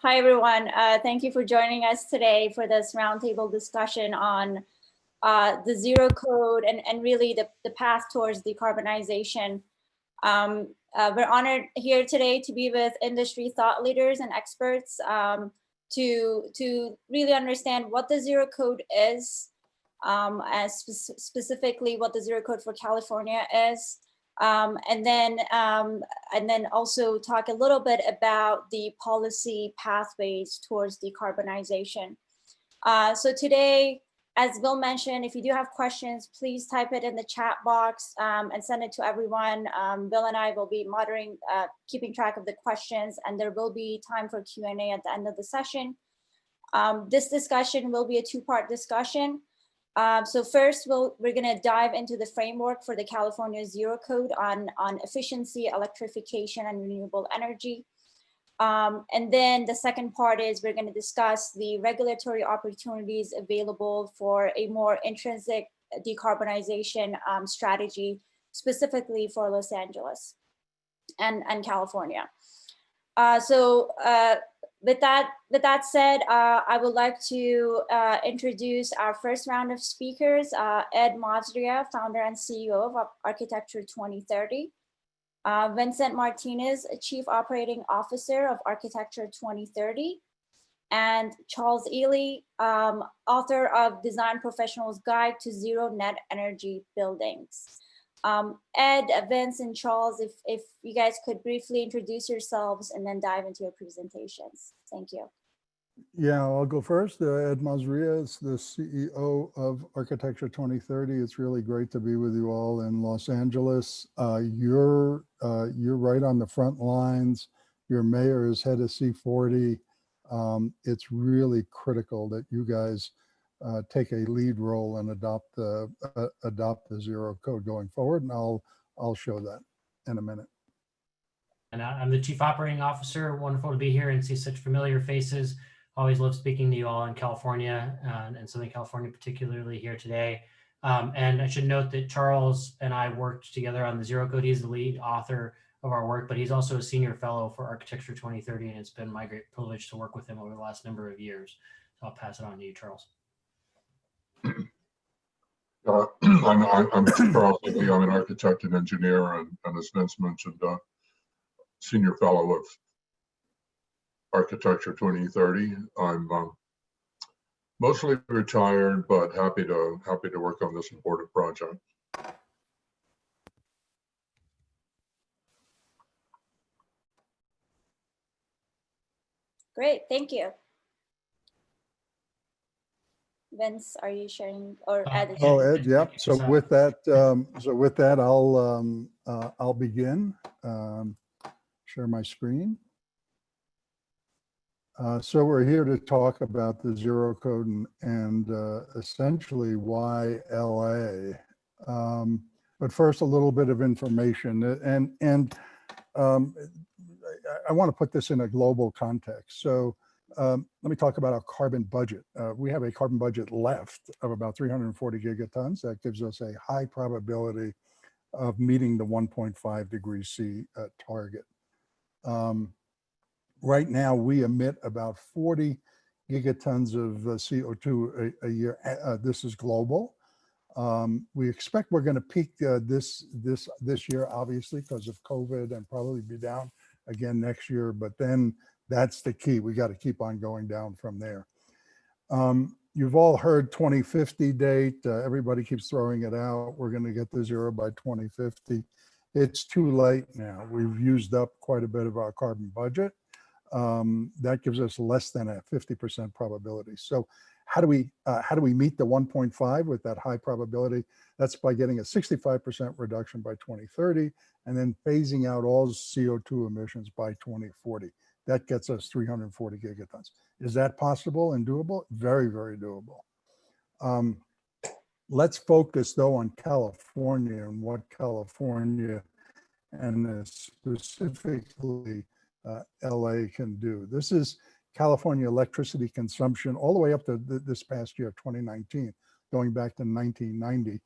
Hi, everyone. Thank you for joining us today for this roundtable discussion on the zero code and really the path towards decarbonization. We're honored here today to be with industry thought leaders and experts to really understand what the zero code is, specifically what the zero code for California is. And then also talk a little bit about the policy pathways towards decarbonization. So today, as Bill mentioned, if you do have questions, please type it in the chat box and send it to everyone. Bill and I will be monitoring, keeping track of the questions, and there will be time for Q&A at the end of the session. This discussion will be a two-part discussion. So first, we're going to dive into the framework for the California Zero Code on efficiency, electrification, and renewable energy. And then the second part is we're going to discuss the regulatory opportunities available for a more intrinsic decarbonization strategy, specifically for Los Angeles and California. With that said, I would like to introduce our first round of speakers, Ed Mazria, founder and CEO of Architecture 2030, Vincent Martinez, Chief Operating Officer of Architecture 2030, and Charles Ely, author of Design Professional's Guide to Zero Net Energy Buildings. Ed, Vince, and Charles, if you guys could briefly introduce yourselves and then dive into your presentations. Thank you. Yeah, I'll go first. Ed Mazria is the CEO of Architecture 2030. It's really great to be with you all in Los Angeles. You're right on the front lines. Your mayor is head of C40. It's really critical that you guys take a lead role and adopt the zero code going forward, and I'll show that in a minute. And I'm the Chief Operating Officer. Wonderful to be here and see such familiar faces. Always love speaking to you all in California and Southern California, particularly here today. And I should note that Charles and I worked together on the Zero Code. He's the lead author of our work, but he's also a senior fellow for Architecture 2030, and it's been my great privilege to work with him over the last number of years. So I'll pass it on to you, Charles. I'm Charles Ely. I'm an architect and engineer, and as Vince mentioned, senior fellow of Architecture 2030. I'm mostly retired, but happy to work on this important project. Great, thank you. Vince, are you sharing or Ed? Oh, Ed, yep. So with that, I'll begin. Share my screen. So we're here to talk about the zero code and essentially why LA. But first, a little bit of information, and I want to put this in a global context. So let me talk about our carbon budget. We have a carbon budget left of about 340 gigatons. That gives us a high probability of meeting the 1.5 degrees C target. Right now, we emit about 40 gigatons of CO2 a year. This is global. We expect we're going to peak this year, obviously, because of COVID, and probably be down again next year. But then that's the key. We got to keep on going down from there. You've all heard 2050 date. Everybody keeps throwing it out. We're going to get to zero by 2050. It's too late now. We've used up quite a bit of our carbon budget. That gives us less than a 50% probability. So how do we meet the 1.5 with that high probability? That's by getting a 65% reduction by 2030 and then phasing out all CO2 emissions by 2040. That gets us 340 gigatons. Is that possible and doable? Very, very doable. Let's focus though on California and what California and specifically LA can do. This is California electricity consumption all the way up to this past year, 2019, going back to 1990.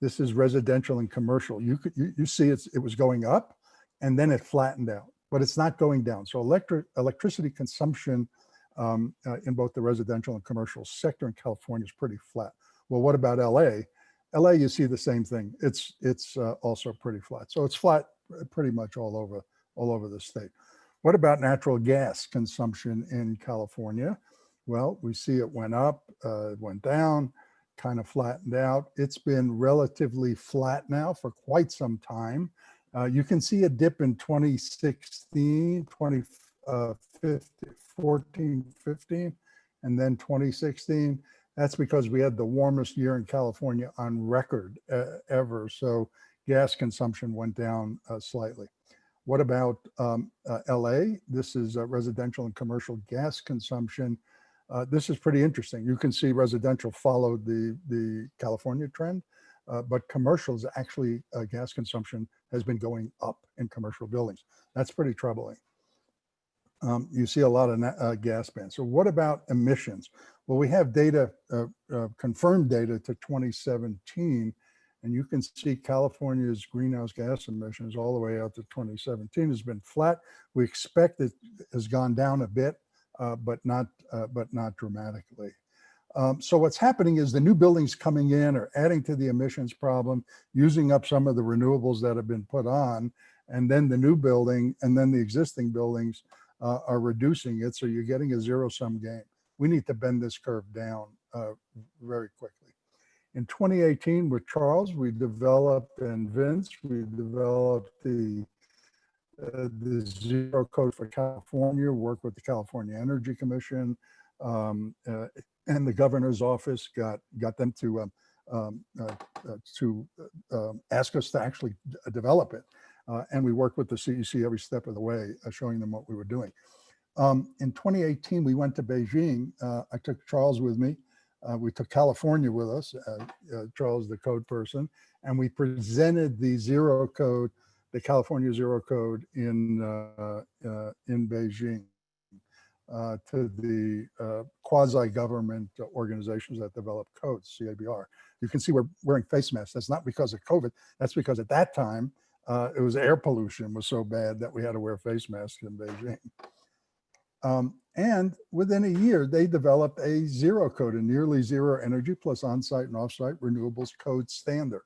This is residential and commercial. You see it was going up and then it flattened out. but it's not going down. So electricity consumption in both the residential and commercial sector in California is pretty flat. Well, what about LA? LA, you see the same thing. It's also pretty flat. So it's flat pretty much all over the state. What about natural gas consumption in California? Well, we see it went up, it went down, kind of flattened out. It's been relatively flat now for quite some time. You can see a dip in 2016, 2014, 15, and then 2016. That's because we had the warmest year in California on record ever. So gas consumption went down slightly. What about LA? This is residential and commercial gas consumption. This is pretty interesting. You can see residential followed the California trend, but commercials actually gas consumption has been going up in commercial buildings. That's pretty troubling. You see a lot of gas bans. So what about emissions? Well, we have data, confirmed data to 2017, and you can see California's greenhouse gas emissions all the way out to 2017 has been flat. We expect it has gone down a bit, but not dramatically. So what's happening is the new buildings coming in are adding to the emissions problem, using up some of the renewables that have been put on, and then the new building and then the existing buildings are reducing it. So you're getting a zero-sum game. We need to bend this curve down very quickly. In 2018 with Charles, we developed, and Vince, we developed the Xero code for California, worked with the California Energy Commission, and the governor's office got them to ask us to actually develop it. And we worked with the CEC every step of the way, showing them what we were doing. In 2018, we went to Beijing. I took Charles with me. We took California with us, Charles, the code person, and we presented the Xero code, the California Xero code in Beijing to the quasi-government organizations that develop codes, CABR. You can see we're wearing face masks. That's not because of COVID. That's because at that time, it was air pollution was so bad that we had to wear face masks in Beijing. And within a year, they developed a Xero code, a nearly zero energy plus on-site and off-site renewables code standard.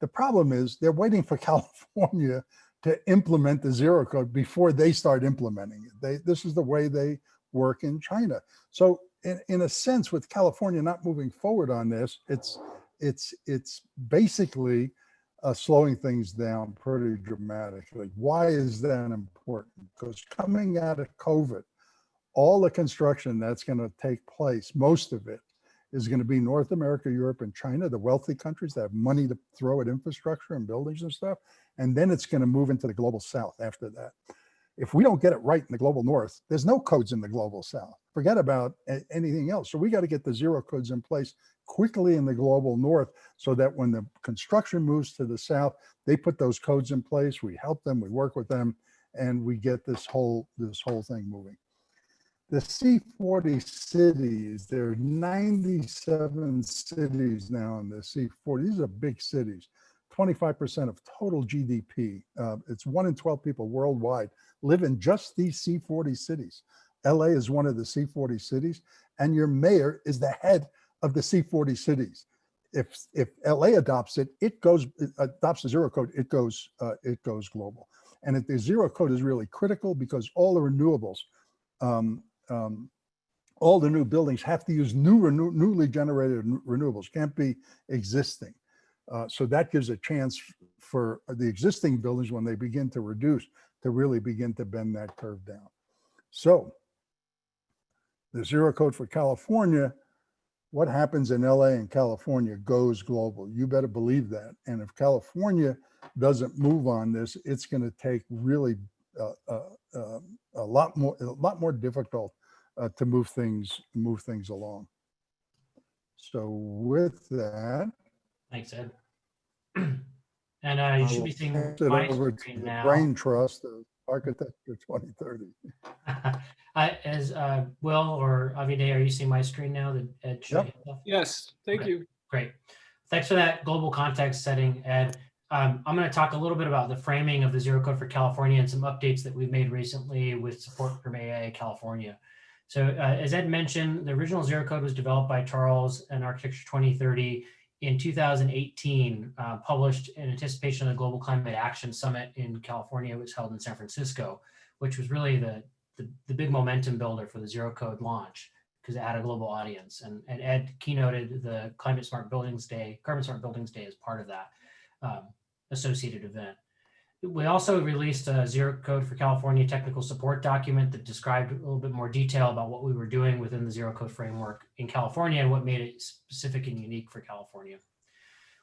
The problem is they're waiting for California to implement the Xero code before they start implementing it. This is the way they work in China. So in a sense, with California not moving forward on this, it's basically slowing things down pretty dramatically. Why is that important? Because coming out of COVID, all the construction that's going to take place, most of it, is going to be North America, Europe, and China, the wealthy countries that have money to throw at infrastructure and buildings and stuff. And then it's going to move into the global south after that. If we don't get it right in the global north, there's no codes in the global south. Forget about anything else. So we got to get the Xero codes in place quickly in the global north so that when the construction moves to the south, they put those codes in place. We help them, we work with them, and we get this whole thing moving. The C40 cities, there are 97 cities now in the C40. These are big cities, 25% of total GDP. It's 1 in 12 people worldwide live in just these C40 cities. LA is one of the C40 cities, and your mayor is the head of the C40 cities. If LA adopts it, adopts the Xero code, it goes global. And the Xero code is really critical because all the renewables, all the new buildings have to use newly generated renewables, can't be existing. So that gives a chance for the existing buildings when they begin to reduce to really begin to bend that curve down. So the Xero code for California, what happens in LA and California goes global. You better believe that. And if California doesn't move on this, it's going to take really a lot more difficult to move things along. So with that, Thanks, Ed. And you should be seeing my screen now. Brain Trust of Architecture 2030. As Will or Avide, are you seeing my screen now? That Ed showed you? Yes, thank you. Great. Thanks for that global context setting, Ed. I'm going to talk a little bit about the framing of the Zero Code for California and some updates that we've made recently with support from AIA California. So as Ed mentioned, the original Zero Code was developed by Charles and Architecture 2030 in 2018, published in anticipation of the Global Climate Action Summit in California. It was held in San Francisco, which was really the big momentum builder for the Zero Code launch, because it had a global audience. And Ed keynoted the Carbon Smart Buildings Day as part of that associated event. We also released a Zero Code for California technical support document that described a little bit more detail about what we were doing within the Zero Code framework in California and what made it specific and unique for California.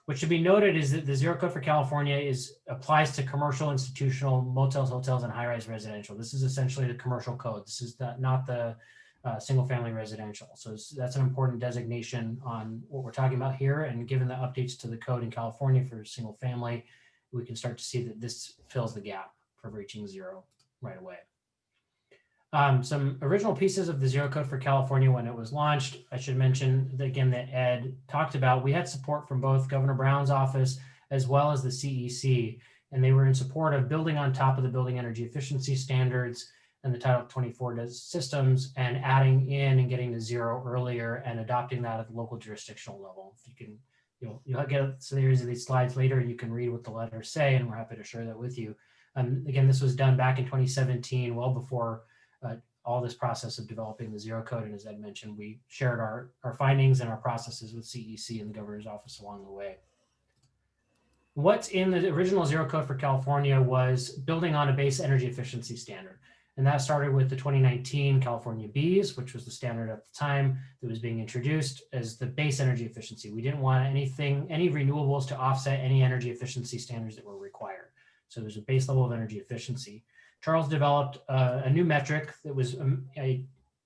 What should be noted is that the Zero Code for California applies to commercial, institutional, motels, hotels, and high-rise residential. This is essentially the commercial code. This is not the single-family residential. So that's an important designation on what we're talking about here. And given the updates to the code in California for single-family, we can start to see that this fills the gap for reaching zero right away. Some original pieces of the Zero Code for California when it was launched, I should mention that, again, that Ed talked about. We had support from both Governor Brown's office as well as the CEC, and they were in support of building on top of the building energy efficiency standards and the Title 24 systems, and adding in and getting to zero earlier and adopting that at the local jurisdictional level. If you can, you'll get a series of these slides later, and you can read what the letters say, and we're happy to share that with you. Again, this was done back in 2017, well before all this process of developing the Zero Code. And as Ed mentioned, we shared our findings and our processes with CEC and the governor's office along the way. What's in the original Zero Code for California was building on a base energy efficiency standard. And that started with the 2019 California Bs, which was the standard at the time that was being introduced as the base energy efficiency. We didn't want any renewables to offset any energy efficiency standards that were required. So there's a base level of energy efficiency. Charles developed a new metric that was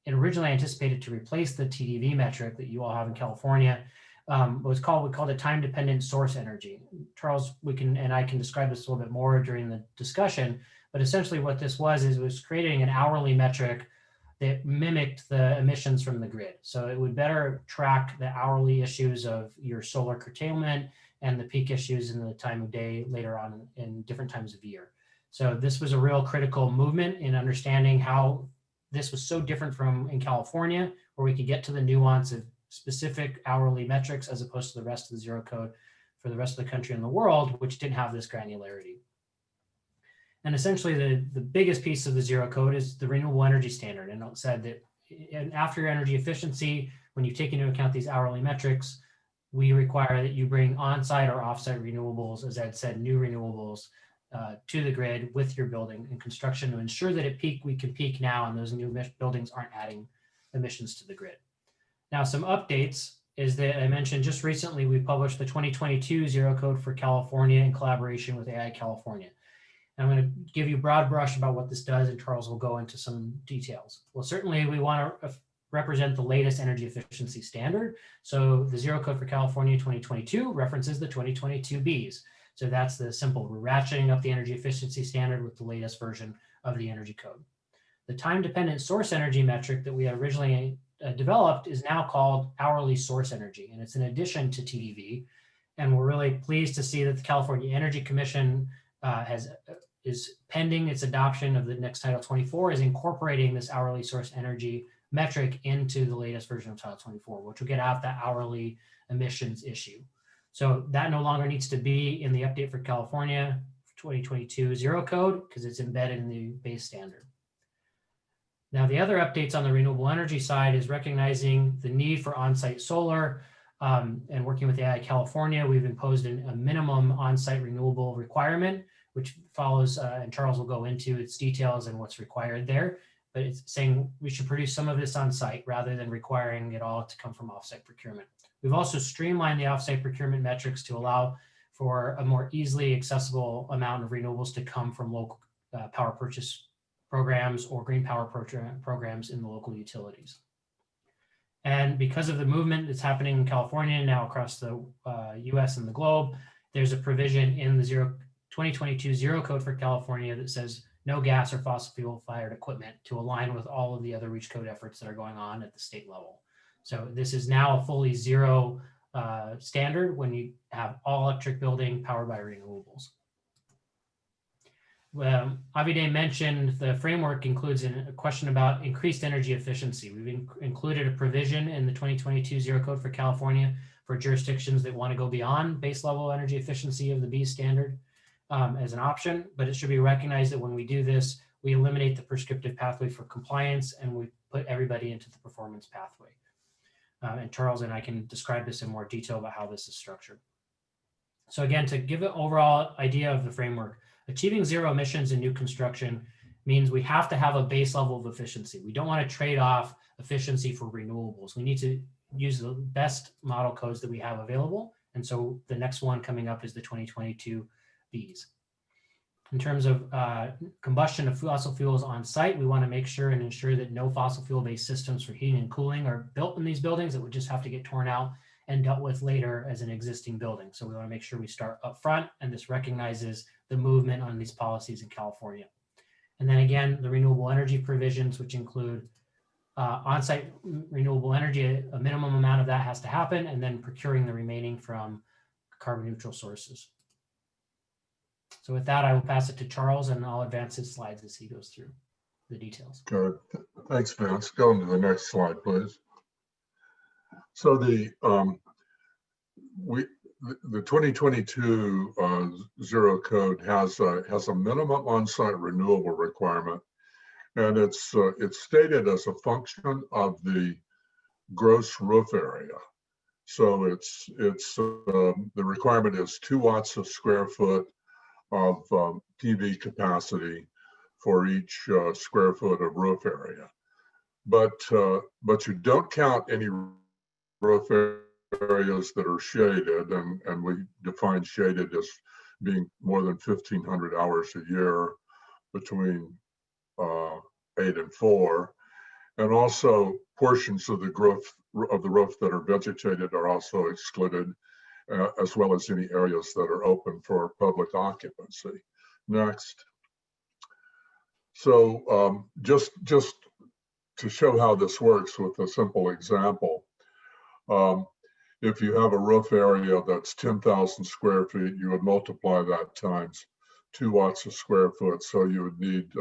originally anticipated to replace the TDV metric that you all have in California. We called it time-dependent source energy. Charles, I can describe this a little bit more during the discussion, but essentially what this was is it was creating an hourly metric that mimicked the emissions from the grid. So it would better track the hourly issues of your solar curtailment and the peak issues in the time of day later on in different times of year. So this was a real critical movement in understanding how this was so different from in California, where we could get to the nuance of specific hourly metrics as opposed to the rest of the Zero Code for the rest of the country and the world, which didn't have this granularity. And essentially the biggest piece of the Zero Code is the renewable energy standard. And it said that after your energy efficiency, when you take into account these hourly metrics, we require that you bring on-site or off-site renewables, as Ed said, new renewables, to the grid with your building and construction to ensure that we can peak now and those new buildings aren't adding emissions to the grid. Now, some updates is that I mentioned just recently we published the 2022 Zero Code for California in collaboration with AI California. And I'm going to give you a broad brush about what this does, and Charles will go into some details. Well, certainly we want to represent the latest energy efficiency standard. So the Zero Code for California 2022 references the 2022 Bs. So that's the simple, we're ratcheting up the energy efficiency standard with the latest version of the energy code. The time-dependent source energy metric that we had originally developed is now called hourly source energy, and it's an addition to TDV. And we're really pleased to see that the California Energy Commission is pending its adoption of the next Title 24, is incorporating this hourly source energy metric into the latest version of Title 24, which will get out that hourly emissions issue. So that no longer needs to be in the update for California 2022 Zero Code because it's embedded in the base standard. Now, the other updates on the renewable energy side is recognizing the need for on-site solar and working with AI California, we've imposed a minimum on-site renewable requirement, which follows, and Charles will go into its details and what's required there, but it's saying we should produce some of this on site rather than requiring it all to come from offsite procurement. We've also streamlined the offsite procurement metrics to allow for a more easily accessible amount of renewables to come from local power purchase programs or green power programs in the local utilities. And because of the movement that's happening in California and now across the US and the globe, there's a provision in the 2022 Zero Code for California that says no gas or fossil fuel fired equipment to align with all of the other REACH code efforts that are going on at the state level. So this is now a fully zero standard when you have all electric building powered by renewables. Avide mentioned the framework includes a question about increased energy efficiency. We've included a provision in the 2022 Zero Code for California for jurisdictions that want to go beyond base level energy efficiency of the B standard as an option, but it should be recognized that when we do this, we eliminate the prescriptive pathway for compliance and we put everybody into the performance pathway. And Charles and I can describe this in more detail about how this is structured. So again, to give an overall idea of the framework, achieving zero emissions in new construction means we have to have a base level of efficiency. We don't want to trade off efficiency for renewables. We need to use the best model codes that we have available. And so the next one coming up is the 2022 Bs. In terms of combustion of fossil fuels on site, we want to make sure and ensure that no fossil fuel-based systems for heating and cooling are built in these buildings that would just have to get torn out and dealt with later as an existing building. So we want to make sure we start up front, and this recognizes the movement on these policies in California. And then again, the renewable energy provisions, which include on-site renewable energy, a minimum amount of that has to happen, and then procuring the remaining from carbon neutral sources. So with that, I will pass it to Charles and I'll advance his slides as he goes through the details. Good. Thanks, Vince. Go into the next slide, please. So the 2022 Zero Code has a minimum on-site renewable requirement, and it's stated as a function of the gross roof area. So the requirement is 2 watts a square foot of PV capacity for each square foot of roof area, but you don't count any roof areas that are shaded, and we define shaded as being more than 1,500 hours a year between 8 and 4, and also portions of the roof that are vegetated are also excluded, as well as any areas that are open for public occupancy. Next. So just to show how this works with a simple example, if you have a roof area that's 10,000 square feet, you would multiply that times 2 watts a square foot. So you would need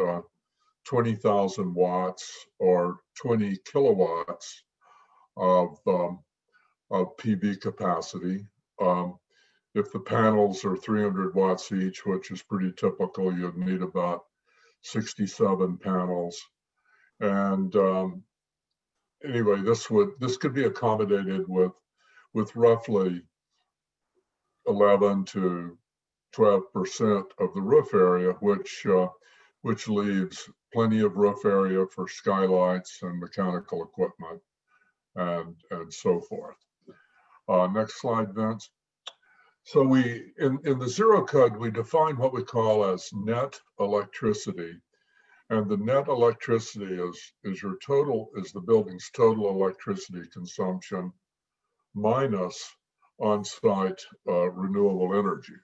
20,000 watts or 20 kilowatts of PV capacity. If the panels are 300 watts each, which is pretty typical, you'd need about 67 panels. And anyway, this could be accommodated with roughly 11 to 12% of the roof area, which leaves plenty of roof area for skylights and mechanical equipment and so forth. Next slide, Vince. So we, in the Zero Code, we define what we call as net electricity. And the net electricity is the building's total electricity consumption minus on-site renewable energy.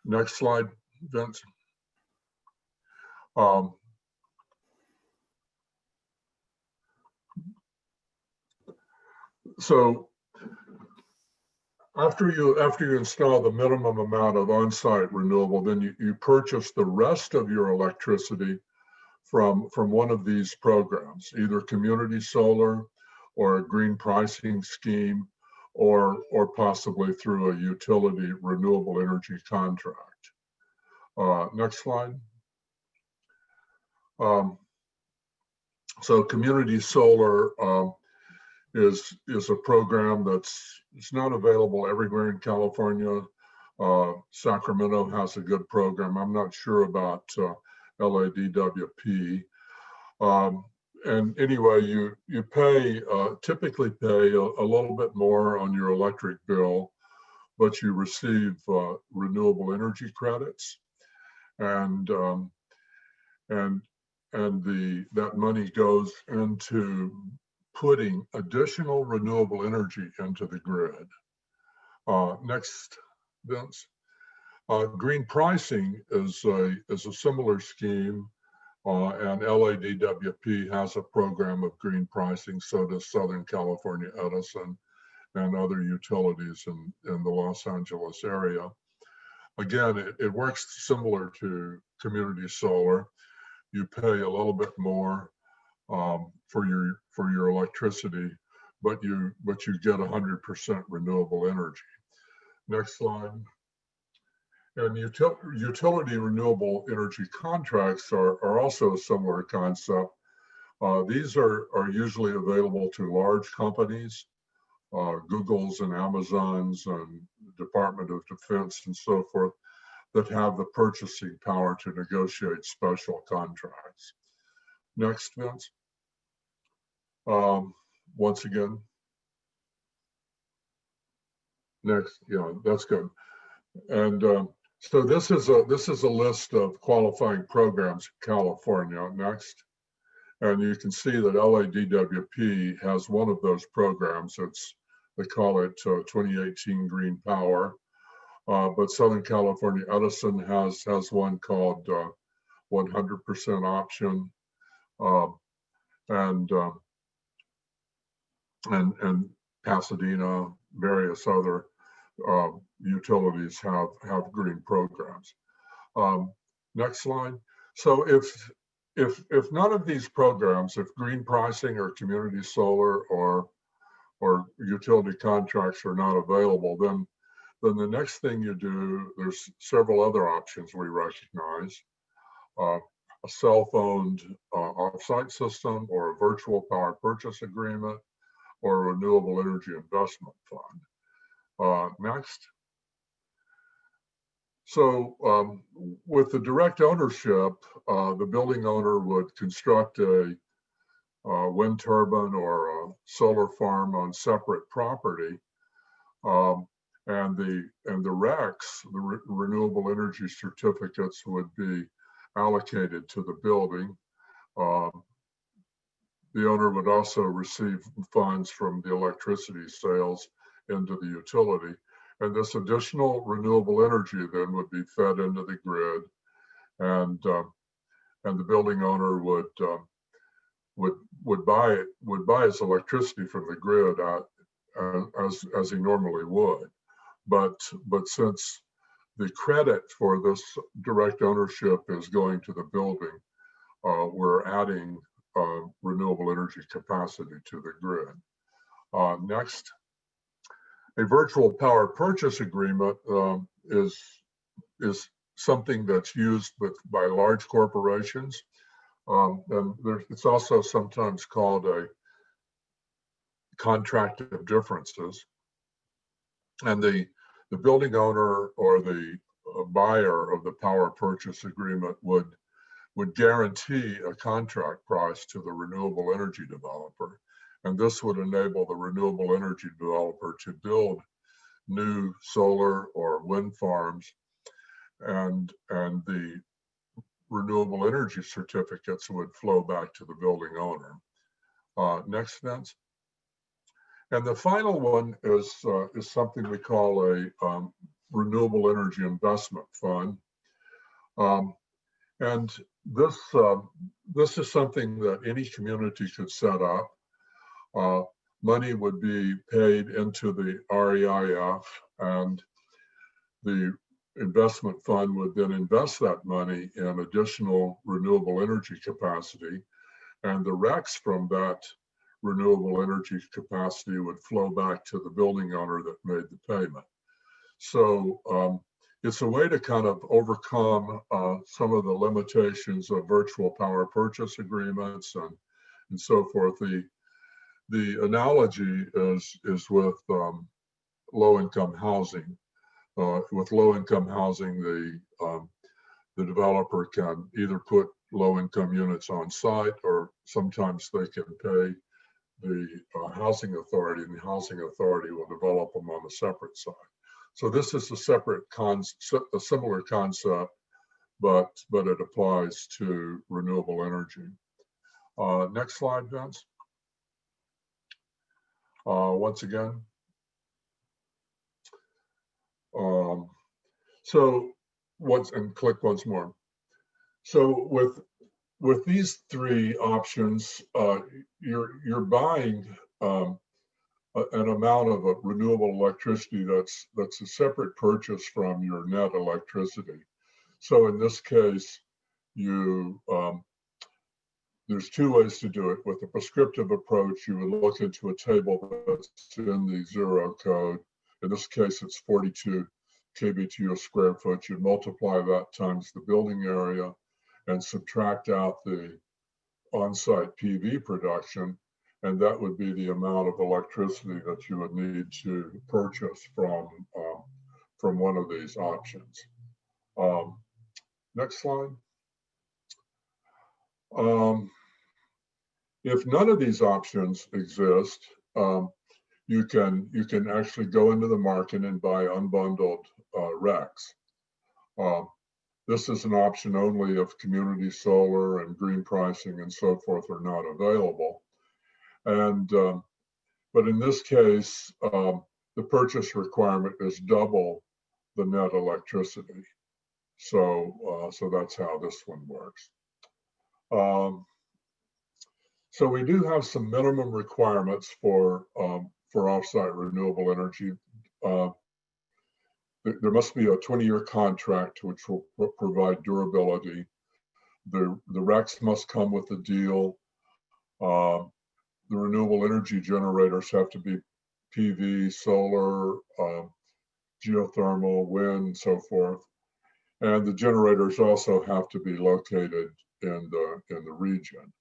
Next slide, Vince. So after you install the minimum amount of on-site renewable, then you purchase the rest of your electricity from one of these programs, either community solar or a green pricing scheme, or possibly through a utility renewable energy contract. Next slide. So community solar is a program it's not available everywhere in California. Sacramento has a good program. I'm not sure about LADWP. And anyway, you typically pay a little bit more on your electric bill, but you receive renewable energy credits, and that money goes into putting additional renewable energy into the grid. Next, Vince. Green pricing is a similar scheme And LADWP has a program of green pricing, so does Southern California Edison and other utilities in the Los Angeles area. Again, it works similar to community solar. You pay a little bit more for your electricity, but you get 100% renewable energy. Next slide. And utility renewable energy contracts are also a similar concept. These are usually available to large companies, Googles and Amazons and Department of Defense and so forth, that have the purchasing power to negotiate special contracts. Next, Vince. Once again. Next, yeah, that's good. And so this is a list of qualifying programs in California. Next. And you can see that LADWP has one of those programs. They call it 2018 Green Power. But Southern California Edison has one called 100% option. And Pasadena, various other utilities have green programs. Next slide. So if none of these programs, if green pricing or community solar or utility contracts are not available, then the next thing you do, there's several other options we recognize. A self-owned offsite system, or a virtual power purchase agreement, or a renewable energy investment fund. Next. So with the direct ownership, the building owner would construct a wind turbine or a solar farm on separate property. And the RECs, the renewable energy certificates, would be allocated to the building. The owner would also receive funds from the electricity sales into the utility. And this additional renewable energy then would be fed into the grid, and the building owner would buy his electricity from the grid as he normally would. But since the credit for this direct ownership is going to the building, we're adding renewable energy capacity to the grid. Next. A virtual power purchase agreement is something that's used by large corporations. And it's also sometimes called a contract of differences. And the building owner or the buyer of the power purchase agreement would guarantee a contract price to the renewable energy developer. And this would enable the renewable energy developer to build new solar or wind farms, and the renewable energy certificates would flow back to the building owner. Next, Vince. And the final one is something we call a renewable energy investment fund. And this is something that any community could set up. Money would be paid into the REIF, and the investment fund would then invest that money in additional renewable energy capacity, and the RECs from that renewable energy capacity would flow back to the building owner that made the payment. So it's a way to kind of overcome some of the limitations of virtual power purchase agreements and so forth. The analogy is with low-income housing. With low-income housing, the developer can either put low-income units on site, or sometimes they can pay the housing authority, and the housing authority will develop them on a separate site. So this is a similar concept, but it applies to renewable energy. Next slide, Vince. Once again. And click once more. So with with these three options, you're buying an amount of renewable electricity that's a separate purchase from your net electricity. So in this case, there's two ways to do it. With a prescriptive approach, you would look into a table that's in the Xero code. In this case, it's 42 kBtu a square foot. You multiply that times the building area and subtract out the on-site PV production, and that would be the amount of electricity that you would need to purchase from one of these options. Next slide. If none of these options exist, you can actually go into the market and buy unbundled RECs. This is an option only if community solar and green pricing and so forth are not available. And but in this case, the purchase requirement is double the net electricity. So that's how this one works. So we do have some minimum requirements for offsite renewable energy. There must be a 20-year contract which will provide durability. The RECs must come with a deal. The renewable energy generators have to be PV, solar, geothermal, wind, so forth. And the generators also have to be located in the region.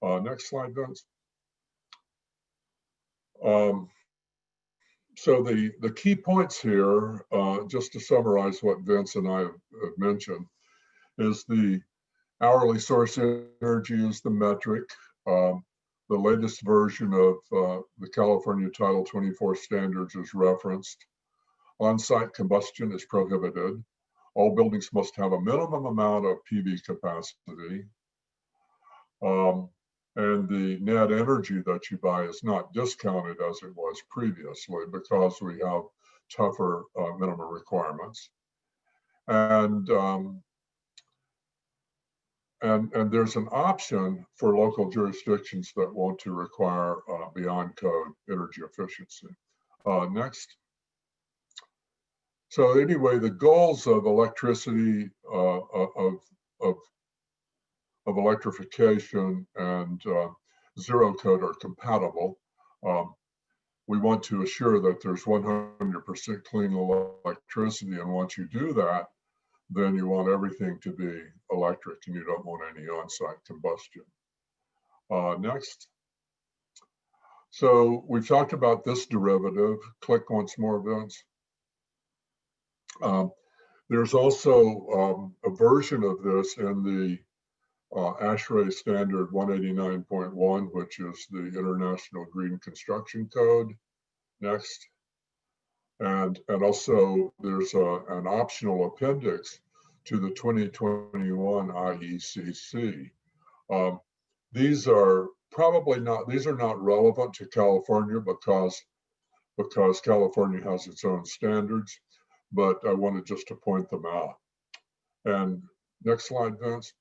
Next slide, Vince. So the key points here, just to summarize what Vince and I have mentioned, is the hourly source energy is the metric. The latest version of the California Title 24 standards is referenced. On-site combustion is prohibited. All buildings must have a minimum amount of PV capacity. And the net energy that you buy is not discounted as it was previously because we have tougher minimum requirements. And there's an option for local jurisdictions that want to require beyond code energy efficiency. Next. So anyway, the goals of electricity, of electrification and Xero code are compatible. We want to assure that there's 100% clean electricity, and once you do that, then you want everything to be electric and you don't want any on-site combustion. Next. So we've talked about this derivative. Click once more, Vince. There's also a version of this in the ASHRAE standard 189.1, which is the International Green Construction Code. Next. And also there's an optional appendix to the 2021 IECC. These are not relevant to California because California has its own standards, but I wanted just to point them out. And next slide, Vince.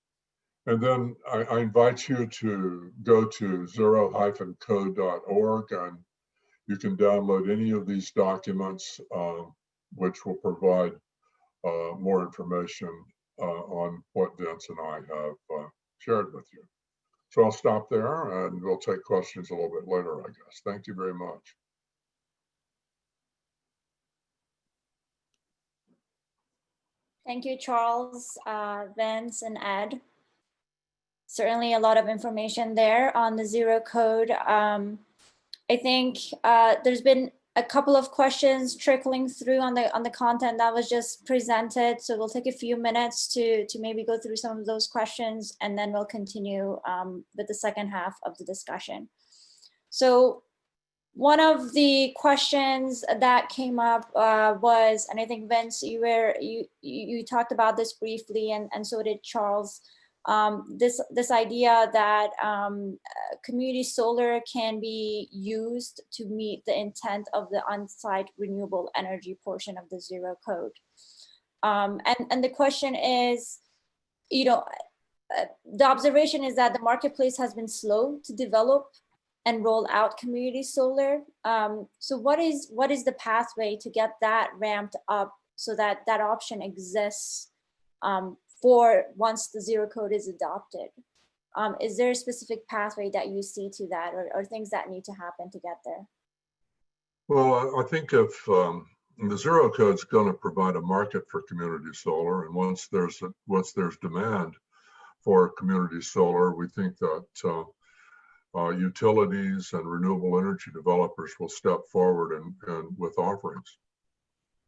And then I invite you to go to xero-code.org, and you can download any of these documents, which will provide more information on what Vince and I have shared with you. So I'll stop there and we'll take questions a little bit later, I guess. Thank you very much. Thank you, Charles, Vince, and Ed. Certainly a lot of information there on the Xero code. I think there's been a couple of questions trickling through on the content that was just presented. So we'll take a few minutes to maybe go through some of those questions, and then we'll continue with the second half of the discussion. So one of the questions that came up was, and I think Vince, you talked about this briefly, and so did Charles, this idea that community solar can be used to meet the intent of the on-site renewable energy portion of the Xero code. And the question is, the observation is that the marketplace has been slow to develop and roll out community solar. So what is the pathway to get that ramped up so that that option exists for once the zero code is adopted? Is there a specific pathway that you see to that, or things that need to happen to get there? Well, I think if the zero code is going to provide a market for community solar, and once there's demand for community solar, we think that utilities and renewable energy developers will step forward and with offerings.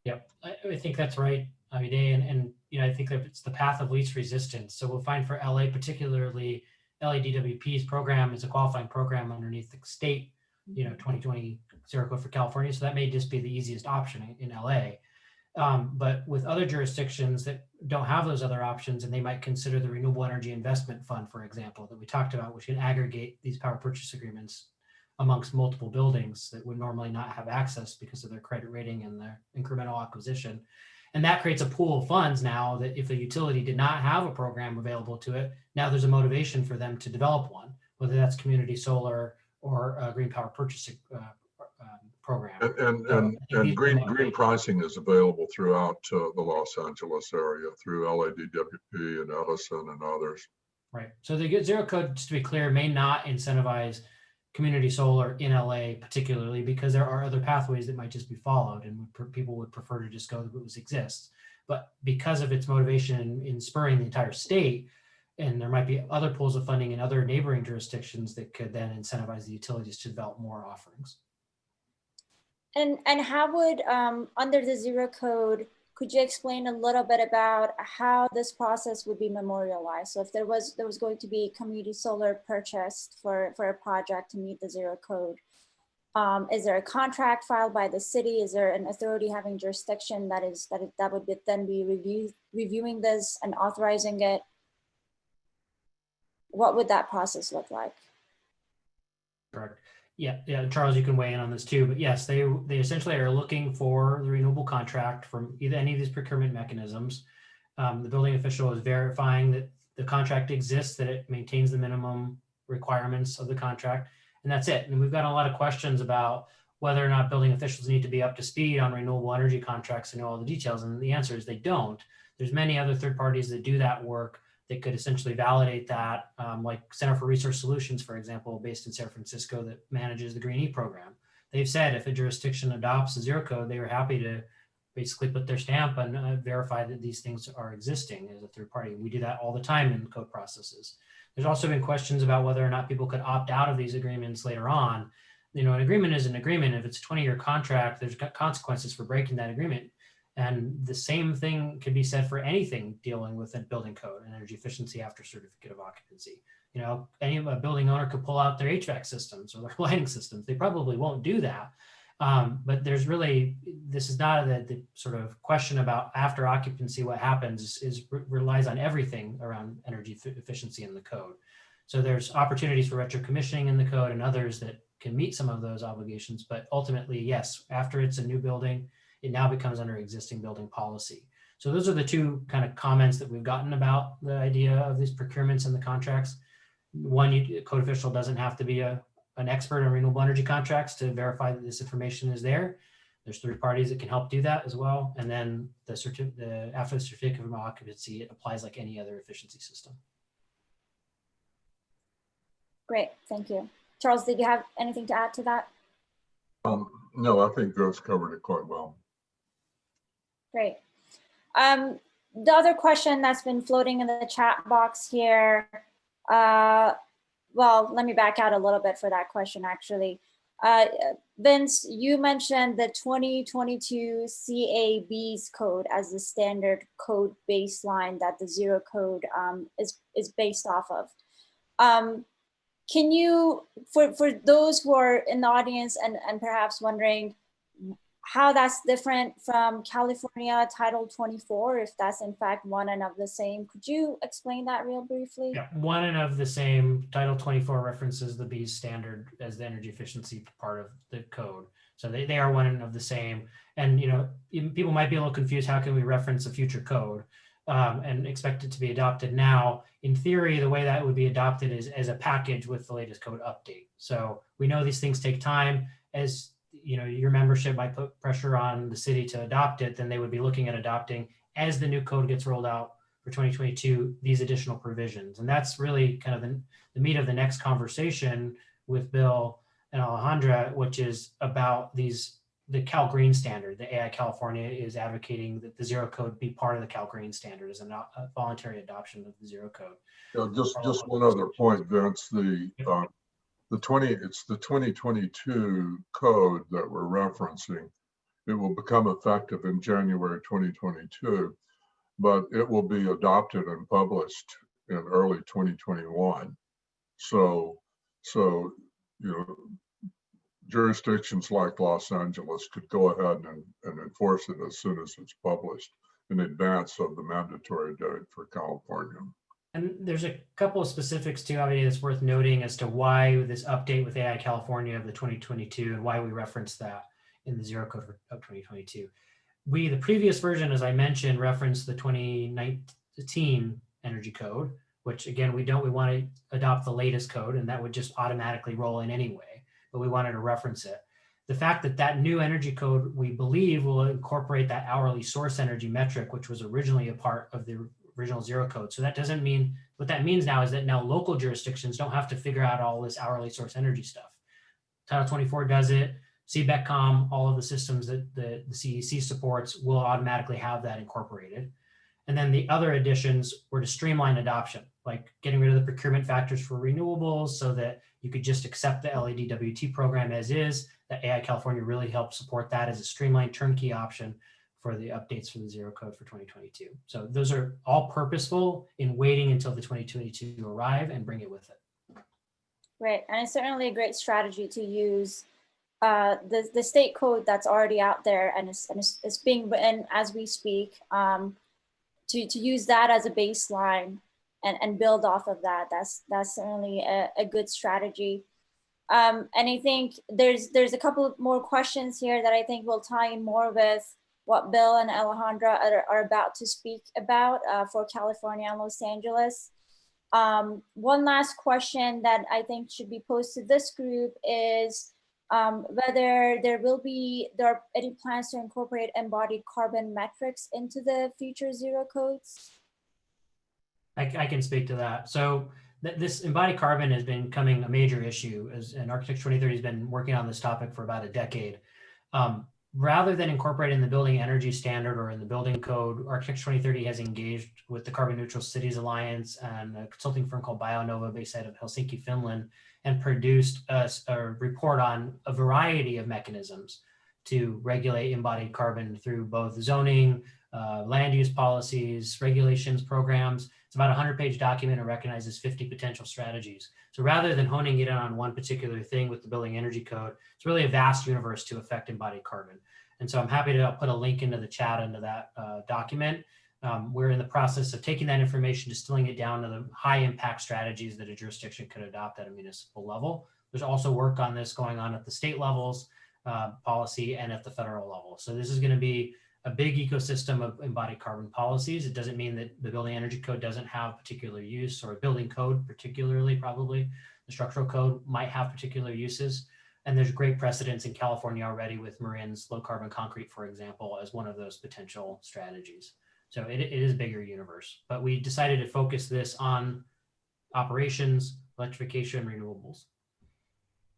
Yep, I think that's right, Amide, and you know, I think that it's the path of least resistance. So we'll find for LA, particularly LADWP's program is a qualifying program underneath the state, you know, 2020 Zero Code for California. So that may just be the easiest option in LA. But with other jurisdictions that don't have those other options, and they might consider the Renewable Energy Investment Fund, for example, that we talked about, which can aggregate these power purchase agreements amongst multiple buildings that would normally not have access because of their credit rating and their incremental acquisition. And that creates a pool of funds now that if a utility did not have a program available to it, now there's a motivation for them to develop one, whether that's community solar or a green power purchase program. And green pricing is available throughout the Los Angeles area through LADWP and Edison and others. Right. So the zero code, just to be clear, may not incentivize community solar in LA particularly, because there are other pathways that might just be followed, and people would prefer to just go to what exists. But because of its motivation in spurring the entire state, and there might be other pools of funding in other neighboring jurisdictions that could then incentivize the utilities to develop more offerings. And how would, under the zero code, could you explain a little bit about how this process would be memorialized? So if there was going to be community solar purchased for a project to meet the zero code, is there a contract filed by the city? Is there an authority having jurisdiction that would then be reviewing this and authorizing it? What would that process look like? Correct. Yeah, Charles, you can weigh in on this too, but yes, they essentially are looking for the renewable contract from either any of these procurement mechanisms. The building official is verifying that the contract exists, that it maintains the minimum requirements of the contract, and that's it. And we've got a lot of questions about whether or not building officials need to be up to speed on renewable energy contracts and know all the details, and the answer is they don't. There's many other third parties that do that work that could essentially validate that, like Center for Resource Solutions, for example, based in San Francisco, that manages the Green E program. They've said if a jurisdiction adopts a zero code, they are happy to basically put their stamp and verify that these things are existing as a third party. We do that all the time in code processes. There's also been questions about whether or not people could opt out of these agreements later on. You know, an agreement is an agreement. If it's a 20-year contract, there's consequences for breaking that agreement. And the same thing could be said for anything dealing with a building code and energy efficiency after certificate of occupancy. You know, any building owner could pull out their HVAC systems or their lighting systems. They probably won't do that. But there's really, this is not the sort of question about after occupancy, what happens relies on everything around energy efficiency in the code. So there's opportunities for retro commissioning in the code and others that can meet some of those obligations. But ultimately, yes, after it's a new building, it now becomes under existing building policy. So those are the two kind of comments that we've gotten about the idea of these procurements and the contracts. One, code official doesn't have to be an expert in renewable energy contracts to verify that this information is there. There's third parties that can help do that as well. And then after the certificate of occupancy, it applies like any other efficiency system. Great, thank you. Charles, did you have anything to add to that? No, I think those covered it quite well. Great. The other question that's been floating in the chat box here, well, let me back out a little bit for that question, actually. Vince, you mentioned the 2022 CAB's code as the standard code baseline that the zero code is based off of. Can you, for those who are in the audience and perhaps wondering how that's different from California Title 24, if that's in fact one and of the same, could you explain that real briefly? Yeah, one and of the same. Title 24 references the BEES standard as the energy efficiency part of the code. So they are one and of the same. And, you know, people might be a little confused, how can we reference a future code? and expect it to be adopted now. In theory, the way that would be adopted is as a package with the latest code update. So we know these things take time. As you know, your membership might put pressure on the city to adopt it, then they would be looking at adopting, as the new code gets rolled out for 2022, these additional provisions. And that's really kind of the meat of the next conversation with Bill and Alejandra, which is about the Cal Green standard. The AI California is advocating that the Xero code be part of the Cal Green standard as a voluntary adoption of the Xero code. Just one other point, Vince. It's the 2022 code that we're referencing. It will become effective in January 2022, but it will be adopted and published in early 2021. So you know, jurisdictions like Los Angeles could go ahead and enforce it as soon as it's published in advance of the mandatory date for California. And there's a couple of specifics too, obviously, that's worth noting as to why this update with AI California of the 2022 and why we referenced that in the Xero code of 2022. The previous version, as I mentioned, referenced the 2019 energy code, which again, we want to adopt the latest code, and that would just automatically roll in anyway, but we wanted to reference it. The fact that new energy code, we believe, will incorporate that hourly source energy metric, which was originally a part of the original Xero code. So that doesn't mean, what that means now is that now local jurisdictions don't have to figure out all this hourly source energy stuff. Title 24 does it. CBECCOM, all of the systems that the CEC supports will automatically have that incorporated. And then the other additions were to streamline adoption, like getting rid of the procurement factors for renewables so that you could just accept the LEDWT program as is. That AI California really helped support that as a streamlined turnkey option for the updates for the Xero code for 2022. So those are all purposeful in waiting until the 2022 arrive and bring it with it. Right, and it's certainly a great strategy to use the state code that's already out there and it's being written as we speak, to use that as a baseline and build off of that. That's certainly a good strategy. And I think there's a couple of more questions here that I think will tie in more with what Bill and Alejandra are about to speak about for California and Los Angeles. One last question that I think should be posed to this group is whether there are any plans to incorporate embodied carbon metrics into the future Xero codes. I can speak to that. So this embodied carbon has been becoming a major issue, and Architecture 2030 has been working on this topic for about a decade. Rather than incorporating the building energy standard or in the building code, Architecture 2030 has engaged with the Carbon Neutral Cities Alliance and a consulting firm called BioNova based out of Helsinki, Finland, and produced a report on a variety of mechanisms to regulate embodied carbon through both zoning, land use policies, regulations, programs. It's about a 100-page document. It recognizes 50 potential strategies. So rather than honing it in on one particular thing with the building energy code, it's really a vast universe to affect embodied carbon. And so I'm happy to put a link into the chat into that document. We're in the process of taking that information, distilling it down to the high impact strategies that a jurisdiction could adopt at a municipal level. There's also work on this going on at the state levels, policy, and at the federal level. So this is going to be a big ecosystem of embodied carbon policies. It doesn't mean that the building energy code doesn't have particular use, or building code particularly, probably. The structural code might have particular uses. And there's great precedents in California already with Marin's low carbon concrete, for example, as one of those potential strategies. So it is a bigger universe, but we decided to focus this on operations, electrification, renewables.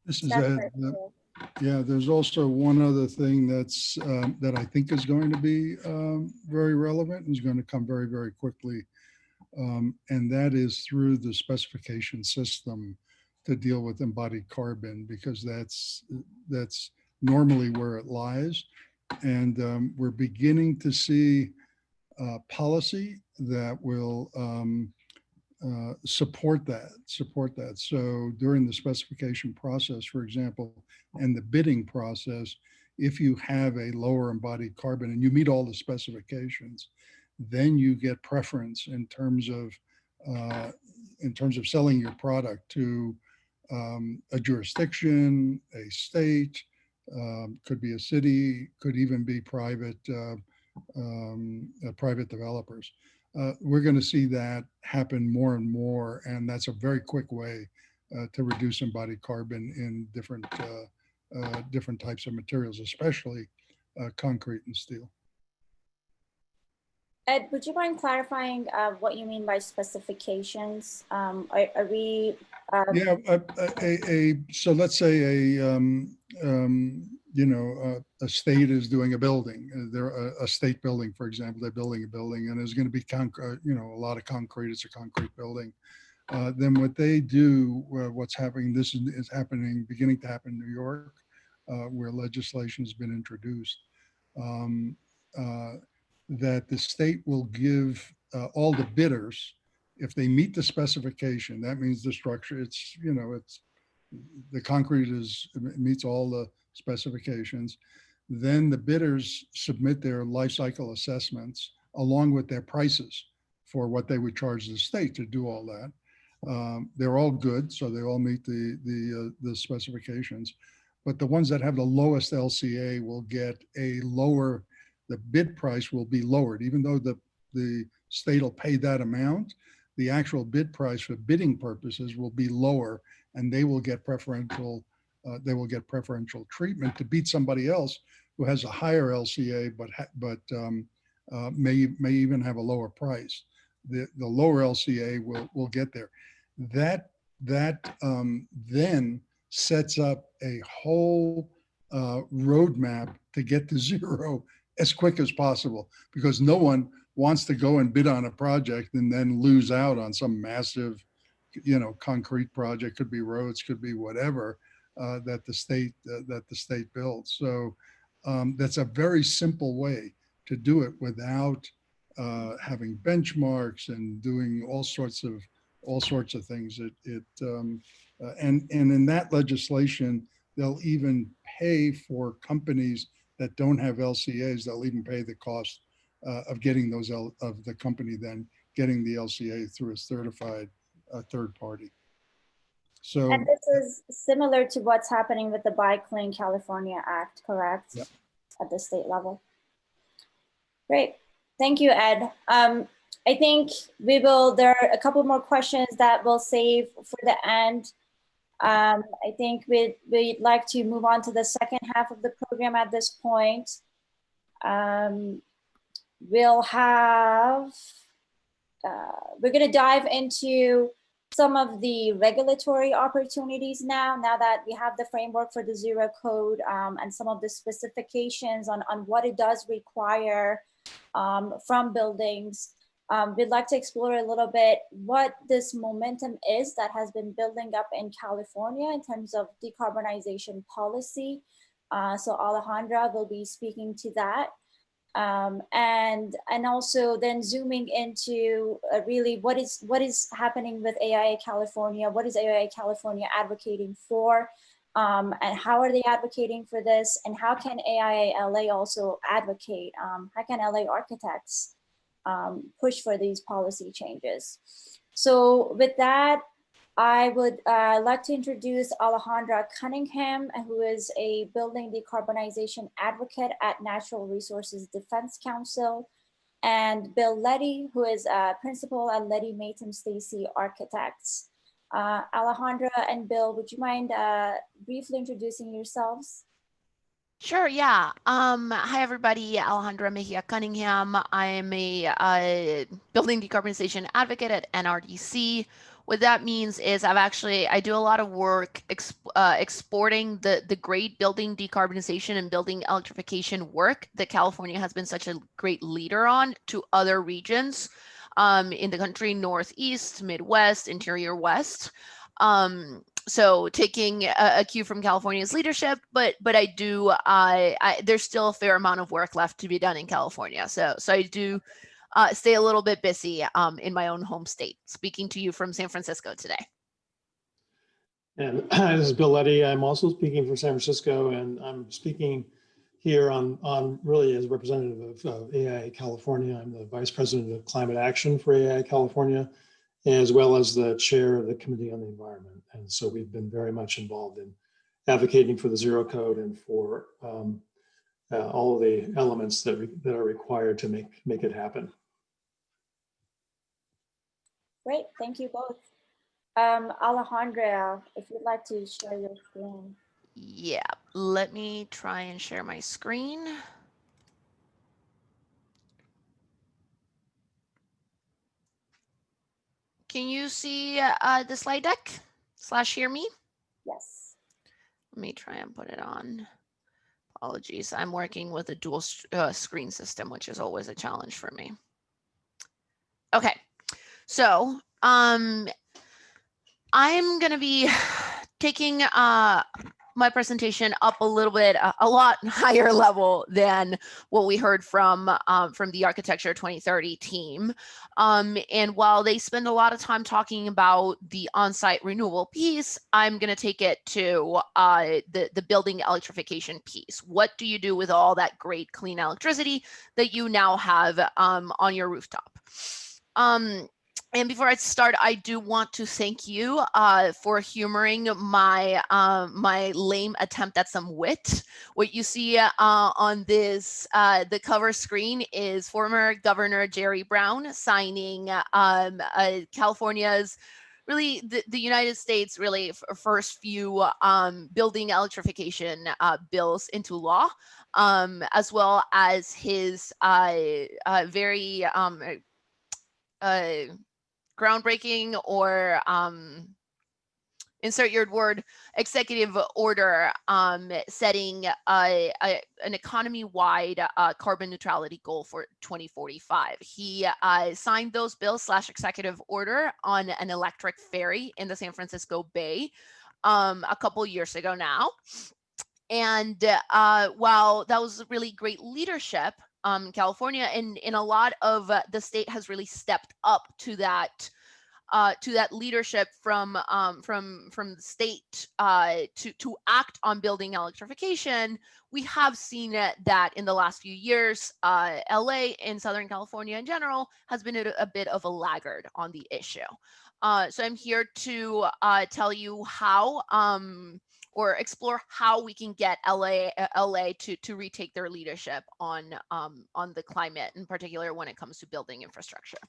This is yeah, there's also one other thing that's that I think is going to be very relevant and is going to come very, very quickly. And that is through the specification system to deal with embodied carbon, because that's normally where it lies. And we're beginning to see policy that will support that. So during the specification process, for example, and the bidding process, if you have a lower embodied carbon and you meet all the specifications, then you get preference in terms of selling your product to a jurisdiction, a state, could be a city, could even be private developers. we're going to see that happen more and more, and that's a very quick way to reduce embodied carbon in different types of materials, especially concrete and steel. Ed, would you mind clarifying what you mean by specifications? Are we? Yeah, so let's say a state is doing a building. They're a state building, for example. They're building a building, and there's going to be a lot of concrete. It's a concrete building. Then what they do, what's happening? This is happening, beginning to happen in New York, where legislation has been introduced. That the state will give all the bidders, if they meet the specification, that means the structure, it's the concrete meets all the specifications, then the bidders submit their life cycle assessments along with their prices for what they would charge the state to do all that. They're all good, so they all meet the specifications, but the ones that have the lowest LCA will get a lower, the bid price will be lowered. Even though the state will pay that amount, the actual bid price for bidding purposes will be lower, and they will get preferential treatment to beat somebody else who has a higher LCA, but may even have a lower price. The lower LCA will get there. That then sets up a whole roadmap to get to zero as quick as possible, because no one wants to go and bid on a project and then lose out on some massive, concrete project. Could be roads, could be whatever that the state builds. So that's a very simple way to do it without having benchmarks and doing all sorts of things. And in that legislation, they'll even pay for companies that don't have LCAs. They'll even pay the cost of getting those of the company then getting the LCA through a certified third party. So, and this is similar to what's happening with the Buy Clean California Act, correct? Yep. At the state level. Great, thank you, Ed. I think there are a couple more questions that we'll save for the end. I think we'd like to move on to the second half of the program at this point. We're going to dive into some of the regulatory opportunities now that we have the framework for the Xero code and some of the specifications on what it does require from buildings. We'd like to explore a little bit what this momentum is that has been building up in California in terms of decarbonization policy. So Alejandra will be speaking to that. And also then zooming into really what is happening with AIA California, what is AIA California advocating for, and how are they advocating for this, and how can AIA LA also advocate, how can LA architects push for these policy changes. So with that, I would like to introduce Alejandra Cunningham, who is a building decarbonization advocate at Natural Resources Defense Council, and Bill Leddy, who is a principal at Leddy Mayton Stacy Architects. Alejandra and Bill, would you mind briefly introducing yourselves? Sure, yeah. Hi, everybody. Alejandra Mejia Cunningham. I'm a building decarbonization advocate at NRDC. What that means is I do a lot of work exporting the great building decarbonization and building electrification work that California has been such a great leader on to other regions in the country, Northeast, Midwest, Interior West. So taking a cue from California's leadership, but there's still a fair amount of work left to be done in California. So I do stay a little bit busy in my own home state, speaking to you from San Francisco today. And this is Bill Leddy. I'm also speaking for San Francisco, and I'm speaking here on really as a representative of AIA California. I'm the Vice President of Climate Action for AIA California, as well as the chair of the Committee on the Environment. And so we've been very much involved in advocating for the Xero code and for all of the elements that are required to make it happen. Great, thank you both. Alejandra, if you'd like to share your screen. Yeah, let me try and share my screen. Can you see the slide deck / hear me? Yes. Let me try and put it on. Apologies, I'm working with a dual screen system, which is always a challenge for me. Okay, so I'm gonna be taking my presentation up a little bit, a lot higher level than what we heard from the Architecture 2030 team. And while they spend a lot of time talking about the on-site renewable piece, I'm going to take it to the building electrification piece. What do you do with all that great clean electricity that you now have on your rooftop? And before I start, I do want to thank you for humoring my my lame attempt at some wit. What you see on this the cover screen is former Governor Jerry Brown signing California's, really the United States really first few building electrification bills into law, as well as his very groundbreaking, or insert your word, executive order setting an economy-wide carbon neutrality goal for 2045. He signed those bills / executive order on an electric ferry in the San Francisco Bay a couple years ago now. And while that was really great leadership, California and in a lot of the state has really stepped up to that leadership from the state to act on building electrification. We have seen that in the last few years, LA and Southern California in general has been a bit of a laggard on the issue. So I'm here to tell you how or explore how we can get LA to retake their leadership on the climate, in particular when it comes to building infrastructure.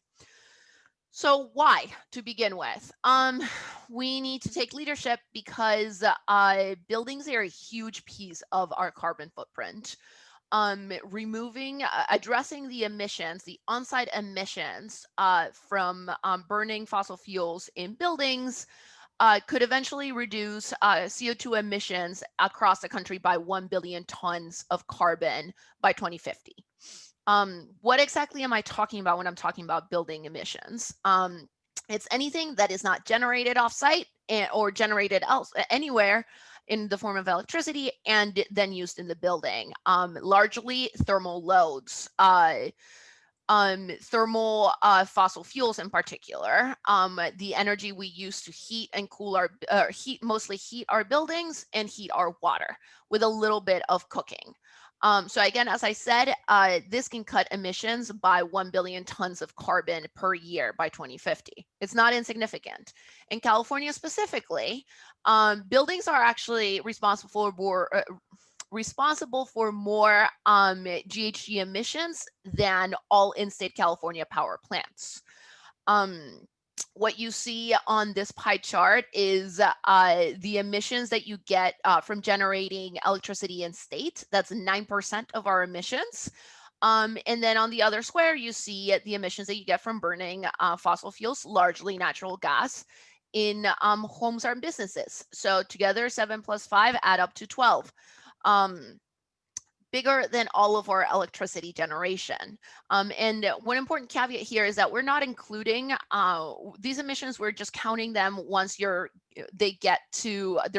So why, to begin with? We need to take leadership because buildings are a huge piece of our carbon footprint. Addressing the emissions, the on-site emissions from burning fossil fuels in buildings could eventually reduce CO2 emissions across the country by 1 billion tons of carbon by 2050. What exactly am I talking about when I'm talking about building emissions? It's anything that is not generated offsite or generated anywhere in the form of electricity and then used in the building. Largely thermal loads. Thermal fossil fuels in particular, the energy we use to heat and cool our mostly heat our buildings and heat our water, with a little bit of cooking. So again, as I said, this can cut emissions by 1 billion tons of carbon per year by 2050. It's not insignificant. In California specifically, buildings are actually responsible for more GHG emissions than all in-state California power plants. What you see on this pie chart is the emissions that you get from generating electricity in state. That's 9% of our emissions. And then on the other square, you see the emissions that you get from burning fossil fuels, largely natural gas, in homes and businesses. So together, 7 + 5 add up to 12. Bigger than all of our electricity generation. And one important caveat here is that we're not including these emissions. We're just counting them once they're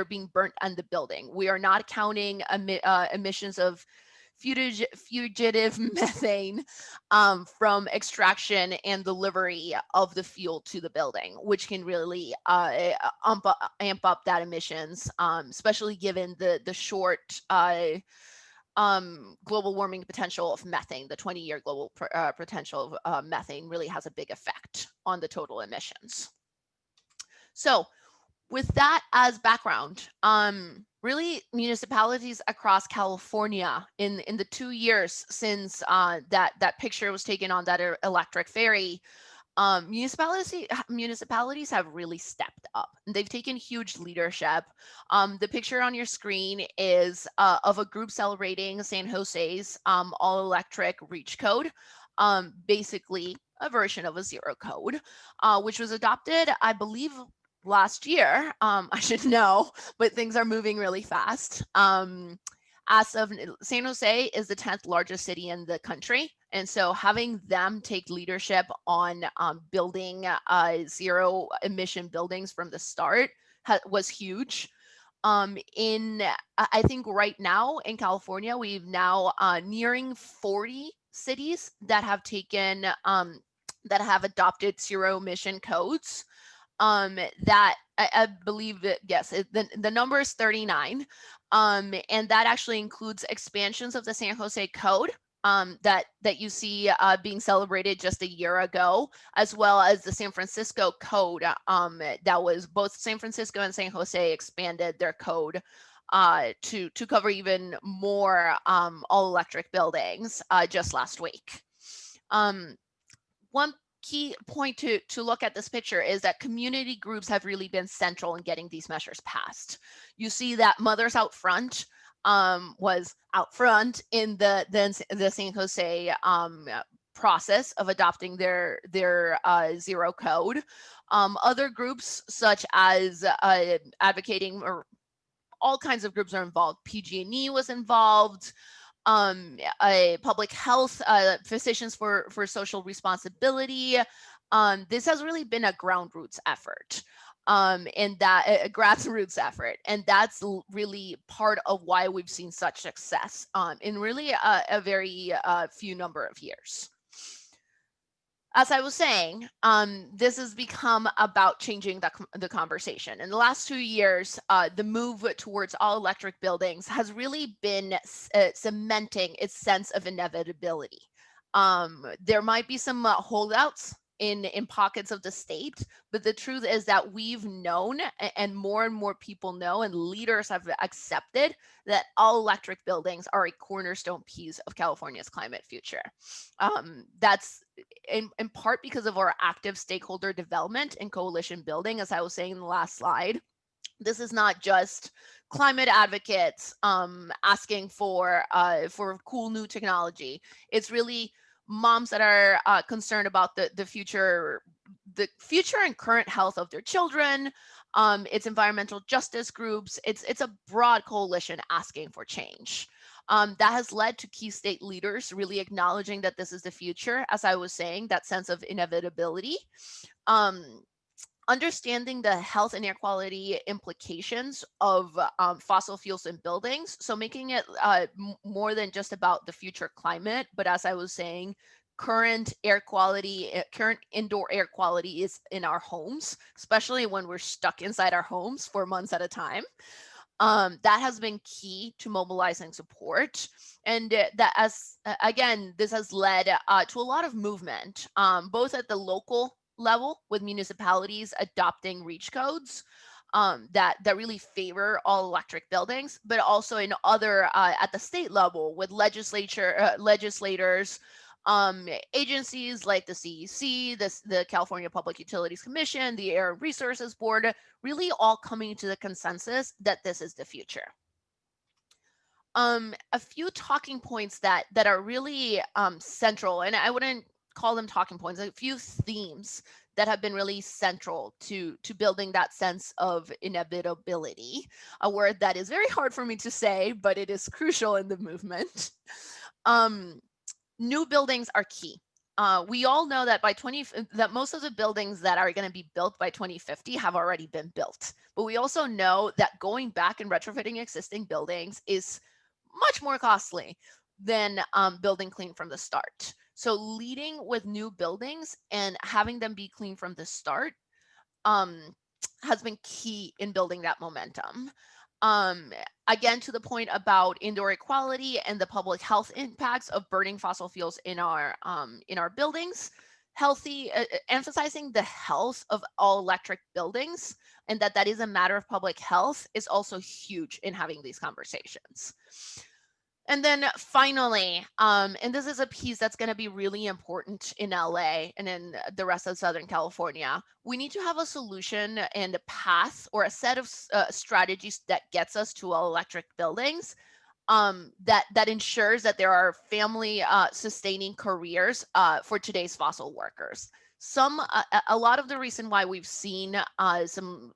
being burnt on the building. We are not counting emissions of fugitive methane from extraction and delivery of the fuel to the building, which can really amp up that emissions, especially given the short global warming potential of methane. The 20-year global potential of methane really has a big effect on the total emissions. So with that as background, really municipalities across California in the 2 years since that picture was taken on that electric ferry Municipalities have really stepped up. They've taken huge leadership. The picture on your screen is of a group celebrating San Jose's all-electric reach code, basically a version of a Xero code, which was adopted, I believe, last year. I should know, but things are moving really fast. As of San Jose is the 10th largest city in the country. And so having them take leadership on building zero emission buildings from the start was huge. I think right now in California, we've now nearing 40 cities that have taken, that have adopted zero emission codes. That I believe that, yes, the number is 39. And that actually includes expansions of the San Jose code that you see being celebrated just a year ago, as well as the San Francisco code that was both San Francisco and San Jose expanded their code to cover even more all electric buildings just last week. One key point to look at this picture is that community groups have really been central in getting these measures passed. You see that Mothers Out Front was out front in the San Jose process of adopting their Xero code. Other groups such as advocating, or all kinds of groups are involved. PG&E was involved. Public health, physicians for social responsibility. This has really been a groundroots effort, and that a grassroots effort, and that's really part of why we've seen such success in really a very few number of years. As I was saying, this has become about changing the conversation. In the last 2 years, the move towards all electric buildings has really been cementing its sense of inevitability. There might be some holdouts in pockets of the state, but the truth is that we've known, and more people know, and leaders have accepted that all electric buildings are a cornerstone piece of California's climate future. That's in part because of our active stakeholder development and coalition building, as I was saying in the last slide. This is not just climate advocates asking for cool new technology. It's really moms that are concerned about the future and current health of their children. It's environmental justice groups. It's a broad coalition asking for change. That has led to key state leaders really acknowledging that this is the future, as I was saying, that sense of inevitability. Understanding the health and air quality implications of fossil fuels in buildings. So making it more than just about the future climate, but as I was saying, current indoor air quality is in our homes, especially when we're stuck inside our homes for months at a time. That has been key to mobilizing support. And this has led to a lot of movement, both at the local level with municipalities adopting reach codes that really favor all electric buildings, but also in other at the state level with legislators, agencies like the CEC, the California Public Utilities Commission, the Air Resources Board, really all coming to the consensus that this is the future. A few talking points that are really central, and I wouldn't call them talking points, a few themes that have been really central to building that sense of inevitability, a word that is very hard for me to say, but it is crucial in the movement. New buildings are key. We all know that that most of the buildings that are going to be built by 2050 have already been built. But we also know that going back and retrofitting existing buildings is much more costly than building clean from the start. So leading with new buildings and having them be clean from the start has been key in building that momentum. Again, to the point about indoor air quality and the public health impacts of burning fossil fuels in our buildings, emphasizing the health of all electric buildings and that is a matter of public health is also huge in having these conversations. And then finally, and this is a piece that's going to be really important in LA and in the rest of Southern California, we need to have a solution and a path or a set of strategies that gets us to electric buildings, that ensures that there are family sustaining careers for today's fossil workers. A lot of the reason why we've seen some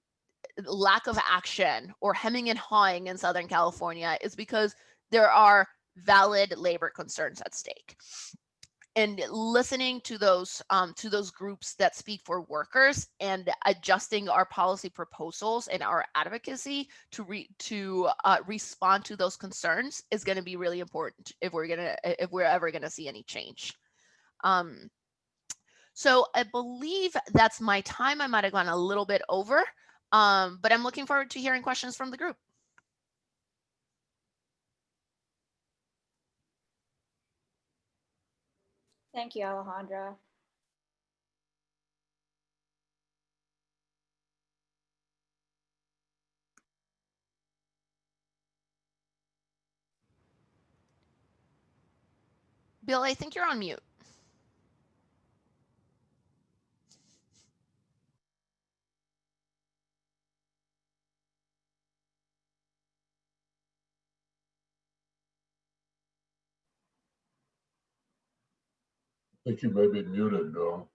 lack of action or hemming and hawing in Southern California is because there are valid labor concerns at stake. And listening to those groups that speak for workers and adjusting our policy proposals and our advocacy to respond to those concerns is going to be really important if we're ever going to see any change. So I believe that's my time. I might have gone a little bit over, but I'm looking forward to hearing questions from the group. Thank you, Alejandra. Bill, I think you're on mute. I think you may be muted, Bill.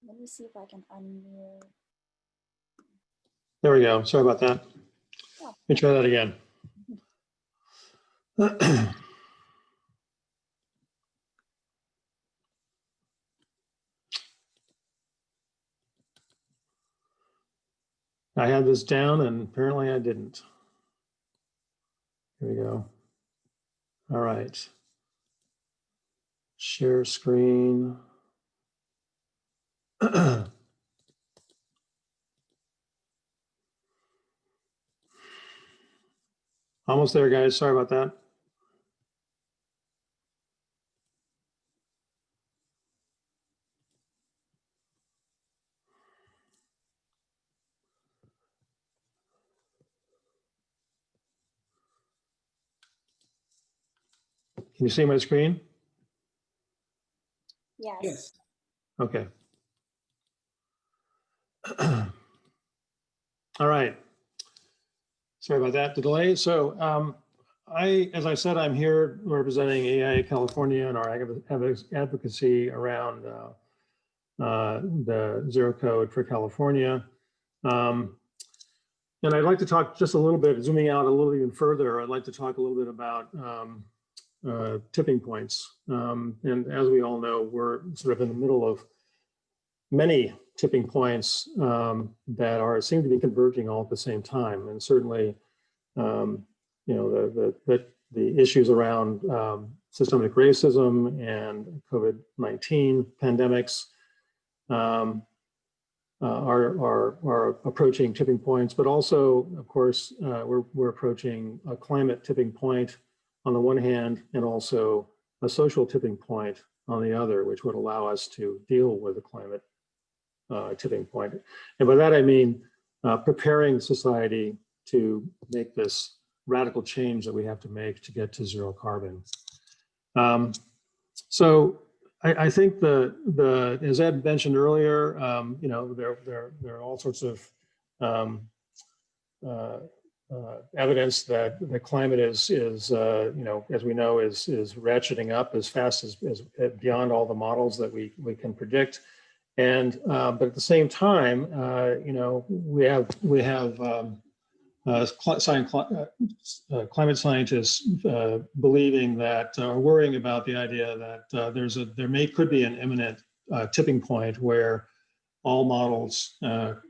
Let me see if I can unmute. There we go. Sorry about that. Yeah. Let me try that again. I had this down and apparently I didn't. Here we go. All right. Share screen. Almost there, guys. Sorry about that. Can you see my screen? Yes. Okay. All right. Sorry about that, the delay. So as I said, I'm here representing AI California and our advocacy around the Zero Code for California. And I'd like to talk just a little bit, zooming out a little even further, I'd like to talk a little bit about tipping points. And as we all know, we're sort of in the middle of many tipping points that seem to be converging all at the same time. And certainly, you know, the issues around systemic racism and COVID-19 pandemics are approaching tipping points, but also, of course, we're approaching a climate tipping point on the one hand, and also a social tipping point on the other, which would allow us to deal with the climate tipping point. And by that, I mean preparing society to make this radical change that we have to make to get to zero carbon. So I think as Ed mentioned earlier, you know, there are all sorts of evidence that the climate is you know, as we know, is ratcheting up as fast as beyond all the models that we can predict. And but at the same time, you know, we have climate scientists believing that, or worrying about the idea that there could be an imminent tipping point where all models are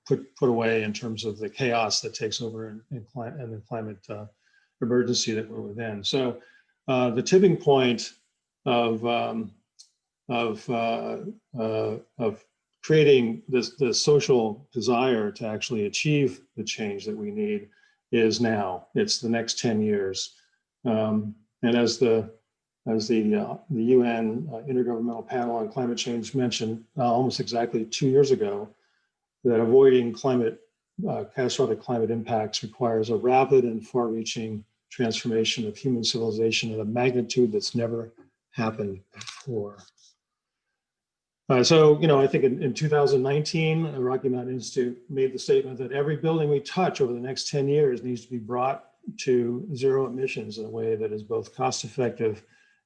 put away in terms of the chaos that takes over in the climate emergency that we're within. So the tipping point of creating the social desire to actually achieve the change that we need is now. It's the next 10 years. And as the UN Intergovernmental Panel on Climate Change mentioned almost exactly 2 years ago, that avoiding catastrophic climate impacts requires a rapid and far-reaching transformation of human civilization at a magnitude that's never happened before. So, I think in 2019, the Rocky Mountain Institute made the statement that every building we touch over the next 10 years needs to be brought to zero emissions in a way that is both cost effective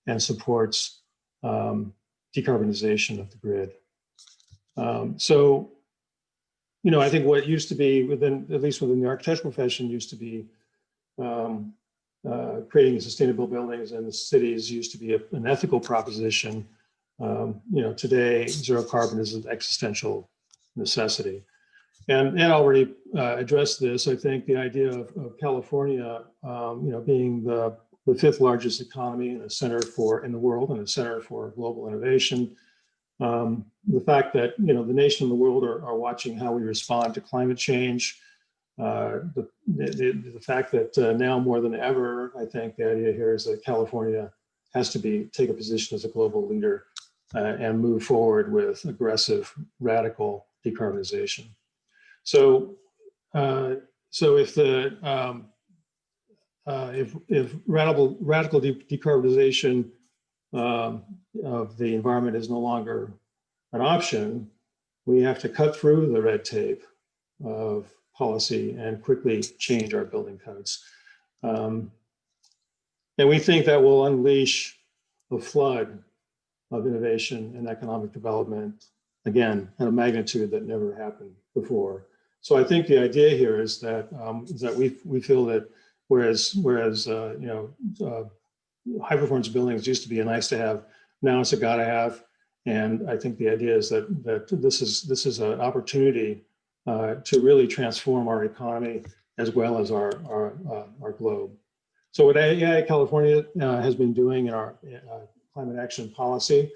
and supports decarbonization of the grid. So, I think what used to be at least within the architectural profession, used to be creating sustainable buildings in the cities used to be an ethical proposition. Today, zero carbon is an existential necessity. And Ed already addressed this. I think the idea of California, being the fifth largest economy and a center in the world and a center for global innovation. The fact that, the nation and the world are watching how we respond to climate change. The fact that now more than ever, I think the idea here is that California has to take a position as a global leader and move forward with aggressive, radical decarbonization. So if radical decarbonization of the environment is no longer an option, we have to cut through the red tape of policy and quickly change our building codes. And we think that will unleash a flood of innovation and economic development, again, at a magnitude that never happened before. So I think the idea here is that we feel that whereas high performance buildings used to be a nice to have, now it's a gotta have. And I think the idea is that this is an opportunity to really transform our economy as well as our globe. So what AI California has been doing in our climate action policy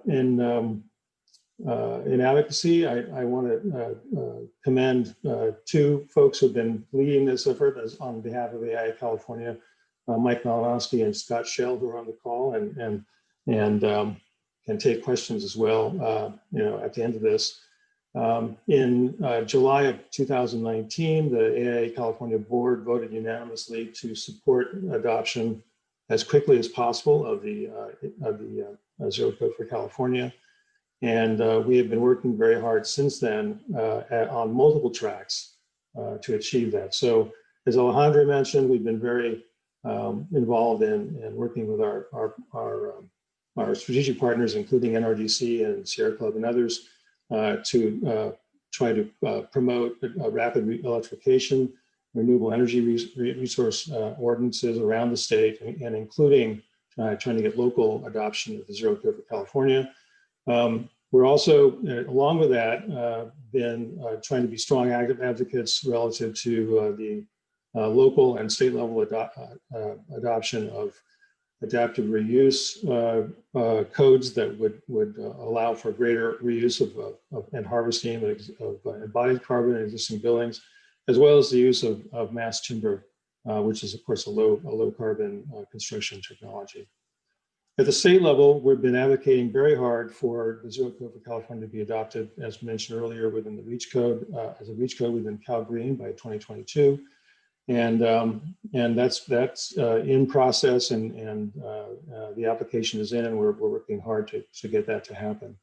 in advocacy, I want to commend two folks who've been leading this effort on behalf of AI California, Mike Malinowski and Scott Shell, who are on the call and can take questions as well, at the end of this. In July of 2019, the AI California board voted unanimously to support adoption as quickly as possible of the Zero Code for California. And we have been working very hard since then on multiple tracks to achieve that. So as Alejandra mentioned, we've been very involved in working with our strategic partners, including NRDC and Sierra Club and others, to try to promote rapid electrification, renewable energy resource ordinances around the state, and including trying to get local adoption of the Zero Code for California. We're also, along with that, been trying to be strong advocates relative to the local and state level adoption of adaptive reuse codes that would allow for greater reuse of and harvesting of embodied carbon in existing buildings, as well as the use of mass timber, which is of course a low carbon construction technology. At the state level, we've been advocating very hard for the Zero Code for California to be adopted, as mentioned earlier, within the REACH code, as a REACH code within Cal Green by 2022. And that's in process, and the application is in, and we're working hard to get that to happen.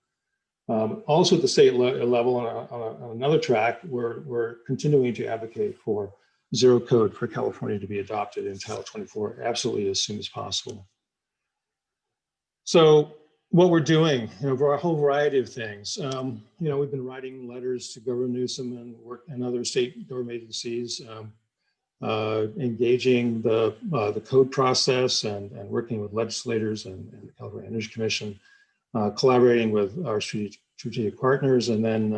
Also at the state level, on another track, we're continuing to advocate for Zero Code for California to be adopted in Title 24 absolutely as soon as possible. So what we're doing, for a whole variety of things, we've been writing letters to Governor Newsom and other state government agencies, engaging the code process and working with legislators and the California Energy Commission, collaborating with our strategic partners, and then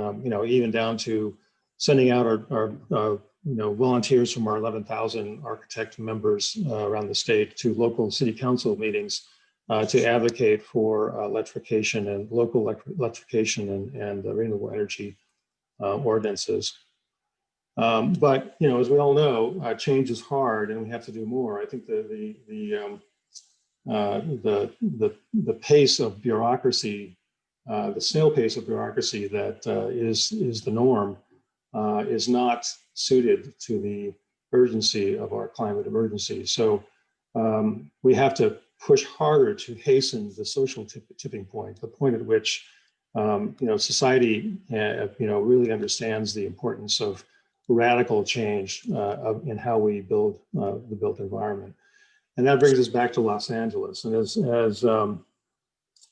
even down to sending out our volunteers from our 11,000 architect members around the state to local city council meetings to advocate for electrification and local electrification and renewable energy ordinances. But as we all know, change is hard, and we have to do more. I think the pace of bureaucracy the snail pace of bureaucracy that is the norm is not suited to the urgency of our climate emergency. So we have to push harder to hasten the social tipping point, the point at which society really understands the importance of radical change in how we build the built environment. And that brings us back to Los Angeles. And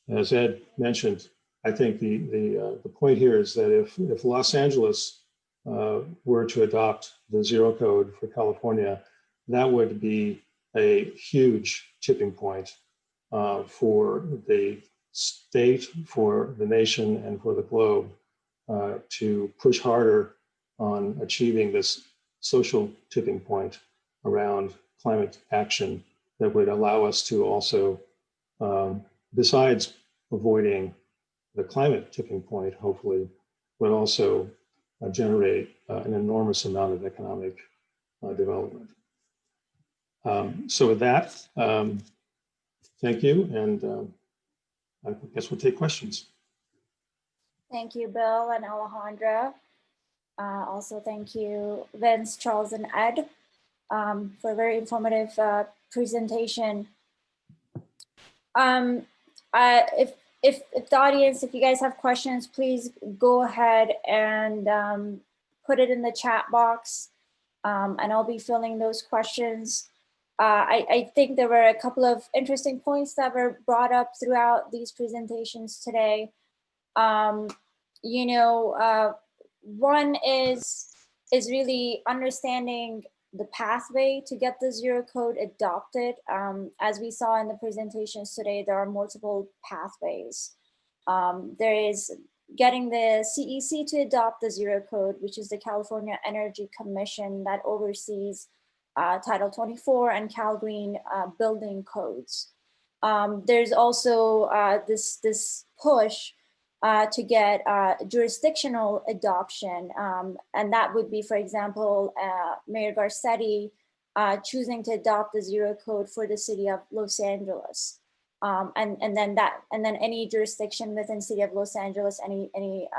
as Ed mentioned, I think the point here is that if Los Angeles were to adopt the Xero code for California, that would be a huge tipping point for the state, for the nation, and for the globe to push harder on achieving this social tipping point around climate action that would allow us to also, besides avoiding the climate tipping point, hopefully, would also generate an enormous amount of economic development. So with that, thank you, and I guess we'll take questions. Thank you, Bill and Alejandra. Also, thank you, Vince, Charles, and Ed for a very informative presentation. If the audience, if you guys have questions, please go ahead and put it in the chat box, and I'll be filling those questions. I think there were a couple of interesting points that were brought up throughout these presentations today. One is really understanding the pathway to get the Xero code adopted. As we saw in the presentations today, there are multiple pathways. There is getting the CEC to adopt the Xero code, which is the California Energy Commission that oversees Title 24 and Cal Green building codes. There's also this push to get jurisdictional adoption. And that would be, for example, Mayor Garcetti choosing to adopt the Xero code for the city of Los Angeles. And then any jurisdiction within city of Los Angeles, any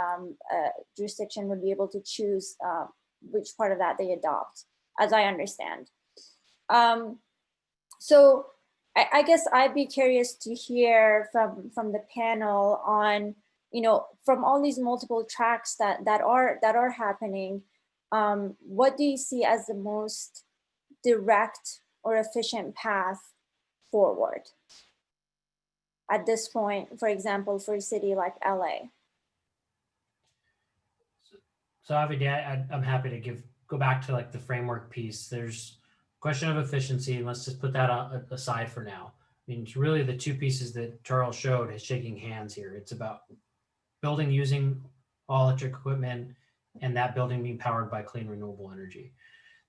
jurisdiction would be able to choose which part of that they adopt, as I understand. So I guess I'd be curious to hear from the panel on, from all these multiple tracks that are happening, what do you see as the most direct or efficient path forward at this point, for example, for a city like LA? So obviously, I'm happy to go back to like the framework piece. There's a question of efficiency, and let's just put that aside for now. I mean, it's really the two pieces that Charles showed is shaking hands here. It's about building using all electric equipment and that building being powered by clean renewable energy.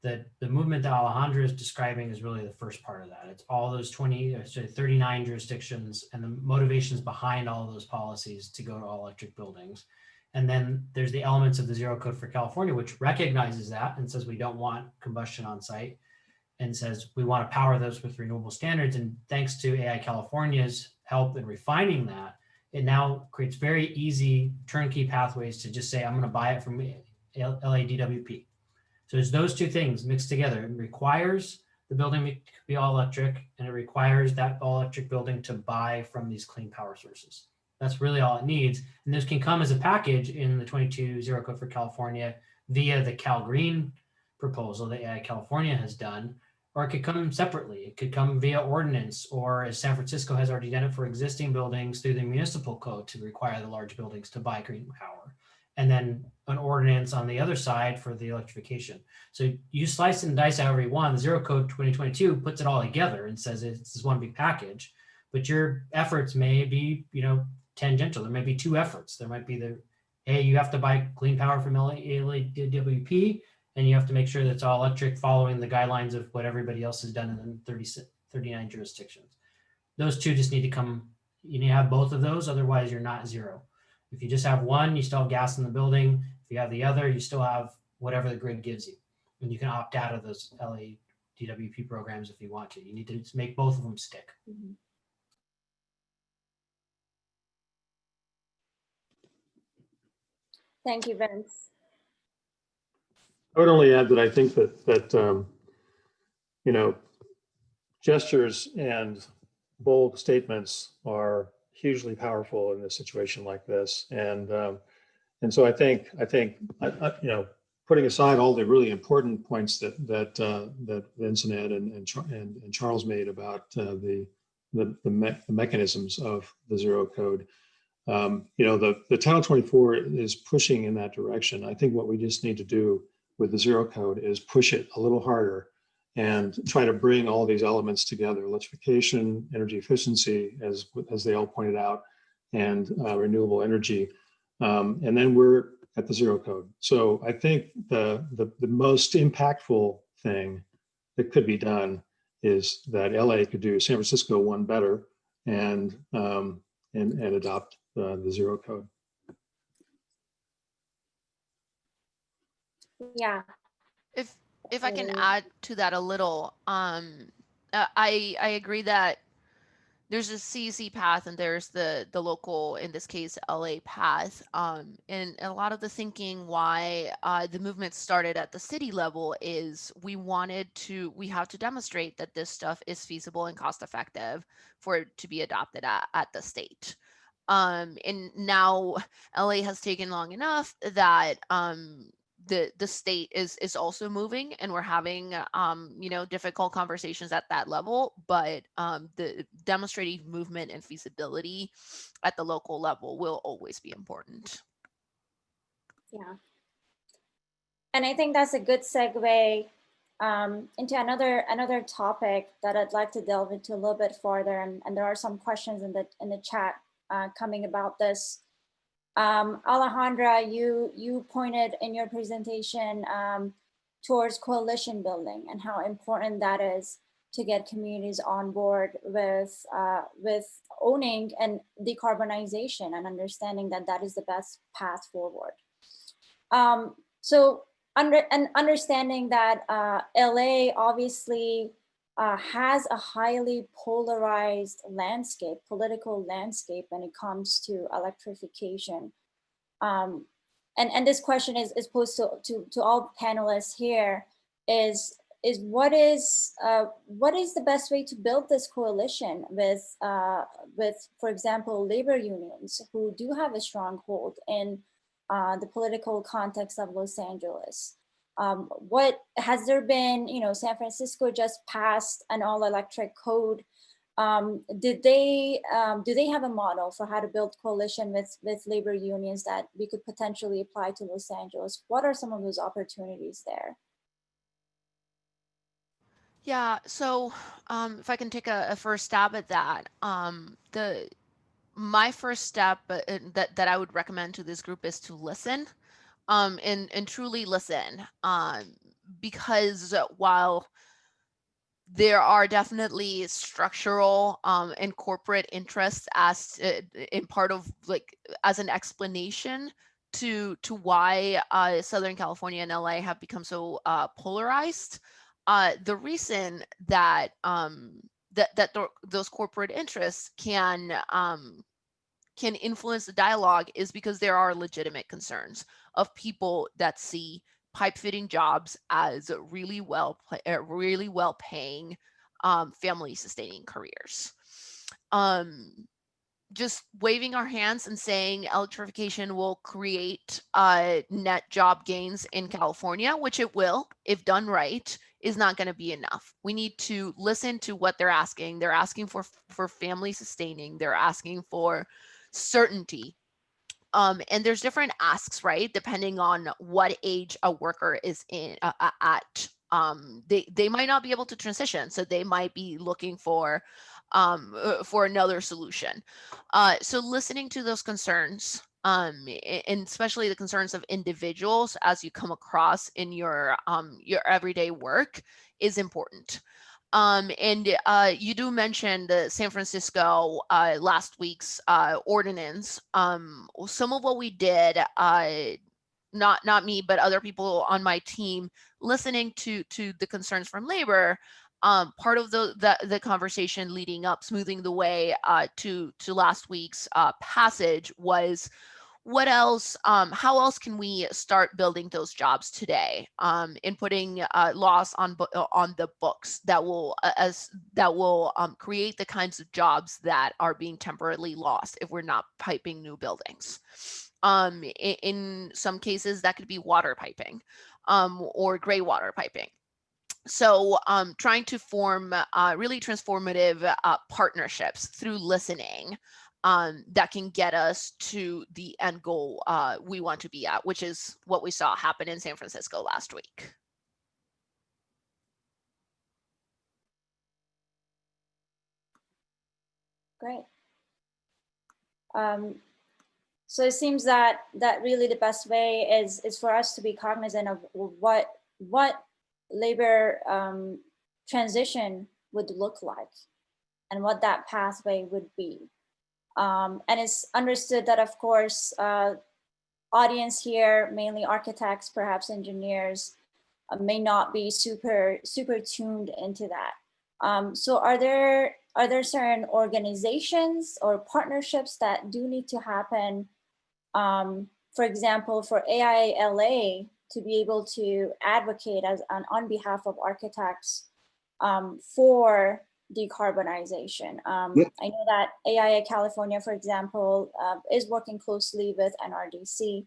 The movement that Alejandra is describing is really the first part of that. It's all those 39 jurisdictions and the motivations behind all of those policies to go to all electric buildings. And then there's the elements of the Xero code for California, which recognizes that and says we don't want combustion on site and says we want to power those with renewable standards. And thanks to AI California's help in refining that, it now creates very easy turnkey pathways to just say, I'm going to buy it from LADWP. So it's those two things mixed together. It requires the building to be all electric, and it requires that all electric building to buy from these clean power sources. That's really all it needs. And this can come as a package in the 22 Xero code for California via the Cal Green proposal that AI California has done, or it could come separately. It could come via ordinance, or as San Francisco has already done it for existing buildings through the municipal code to require the large buildings to buy green power. And then an ordinance on the other side for the electrification. So you slice and dice however you want. The Xero code 2022 puts it all together and says it's this one big package, but your efforts may be, tangential. There may be two efforts. There might be you have to buy clean power from LADWP, and you have to make sure that it's all electric following the guidelines of what everybody else has done in 39 jurisdictions. Those two just need to come, you need to have both of those, otherwise you're not Xero. If you just have one, you still have gas in the building. If you have the other, you still have whatever the grid gives you. And you can opt out of those LADWP programs if you want to. You need to just make both of them stick. Mm-hmm. Thank you, Vince. I would only add that I think that you know, gestures and bold statements are hugely powerful in a situation like this, and so I think you know, putting aside all the really important points that Vincent and Charles made about the mechanisms of the Xero code. You know, the Title 24 is pushing in that direction. I think what we just need to do with the Xero code is push it a little harder and try to bring all these elements together: electrification, energy efficiency, as they all pointed out, and renewable energy. And then we're at the Xero code. So I think the most impactful thing that could be done is that LA could do San Francisco one better and adopt the Xero code. Yeah. If I can add to that a little, I agree that there's a CEC path and there's the local, in this case, LA path. And a lot of the thinking why the movement started at the city level is we have to demonstrate that this stuff is feasible and cost effective for it to be adopted at the state. And now LA has taken long enough that the state is also moving, and we're having you know, difficult conversations at that level, but the demonstrating movement and feasibility at the local level will always be important. Yeah. And I think that's a good segue into another topic that I'd like to delve into a little bit further, and there are some questions in the chat coming about this. Alejandra, you pointed in your presentation towards coalition building and how important that is to get communities on board with owning and decarbonization and understanding that that is the best path forward. So understanding that LA obviously has a highly polarized landscape, political landscape, when it comes to electrification. And this question is posed to all panelists here, is what is the best way to build this coalition with, for example, labor unions who do have a stronghold in the political context of Los Angeles? What has there been, you know, San Francisco just passed an all-electric code. Do they have a model for how to build coalition with labor unions that we could potentially apply to Los Angeles? What are some of those opportunities there? Yeah, so if I can take a first stab at that, my first step that I would recommend to this group is to listen. And truly listen, because while there are definitely structural and corporate interests as in part of, like, as an explanation to why Southern California and LA have become so polarized, the reason that those corporate interests can influence the dialogue is because there are legitimate concerns of people that see pipe fitting jobs as really well paying family sustaining careers. Just waving our hands and saying electrification will create net job gains in California, which it will if done right, is not going to be enough. We need to listen to what they're asking. They're asking for family sustaining. They're asking for certainty. And there's different asks, right? Depending on what age a worker is in at. They might not be able to transition, so they might be looking for another solution. So listening to those concerns, and especially the concerns of individuals as you come across in your everyday work, is important. And you do mention the San Francisco last week's ordinance. Some of what we did, not me, but other people on my team, listening to the concerns from labor. Part of the conversation leading up, smoothing the way to last week's passage was what else, how else can we start building those jobs today, in putting laws on the books that will create the kinds of jobs that are being temporarily lost if we're not piping new buildings. In some cases that could be water piping, or gray water piping. So trying to form really transformative partnerships through listening, that can get us to the end goal we want to be at, which is what we saw happen in San Francisco last week. Great. So it seems that really the best way is for us to be cognizant of what labor transition would look like and what that pathway would be. And it's understood that, of course, audience here, mainly architects, perhaps engineers, may not be super tuned into that. So are there certain organizations or partnerships that do need to happen? For example, for AILA to be able to advocate on behalf of architects for decarbonization. I know that AIA California, for example, is working closely with NRDC.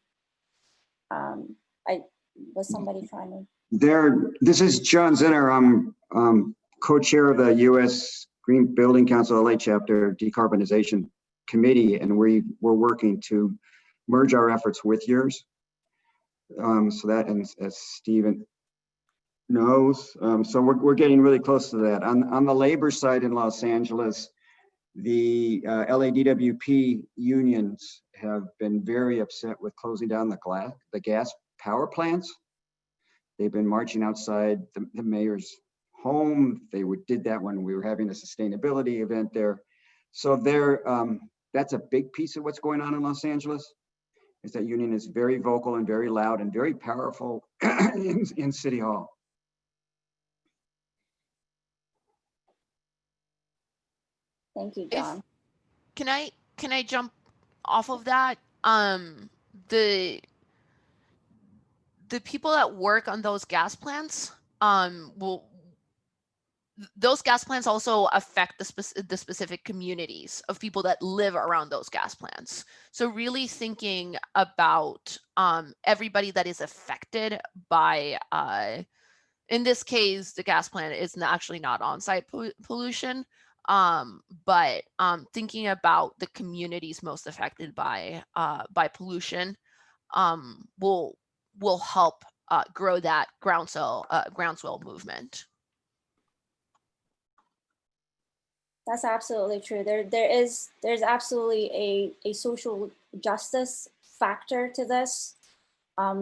Was somebody trying to? This is John Zinner. I'm co-chair of the U.S. Green Building Council LA Chapter Decarbonization Committee, and we're working to merge our efforts with yours. So that, and as Stephen knows, so we're getting really close to that. On the labor side in Los Angeles, the LADWP unions have been very upset with closing down the gas power plants. They've been marching outside the mayor's home. They did that when we were having a sustainability event there. So that's a big piece of what's going on in Los Angeles, is that union is very vocal and very loud and very powerful in City Hall. Thank you, John. Can I jump off of that? The people that work on those gas plants, those gas plants also affect the specific communities of people that live around those gas plants. So really thinking about everybody that is affected by, in this case, the gas plant is actually not on-site pollution, but thinking about the communities most affected by pollution will help grow that groundswell movement. That's absolutely true. There's absolutely a social justice factor to this.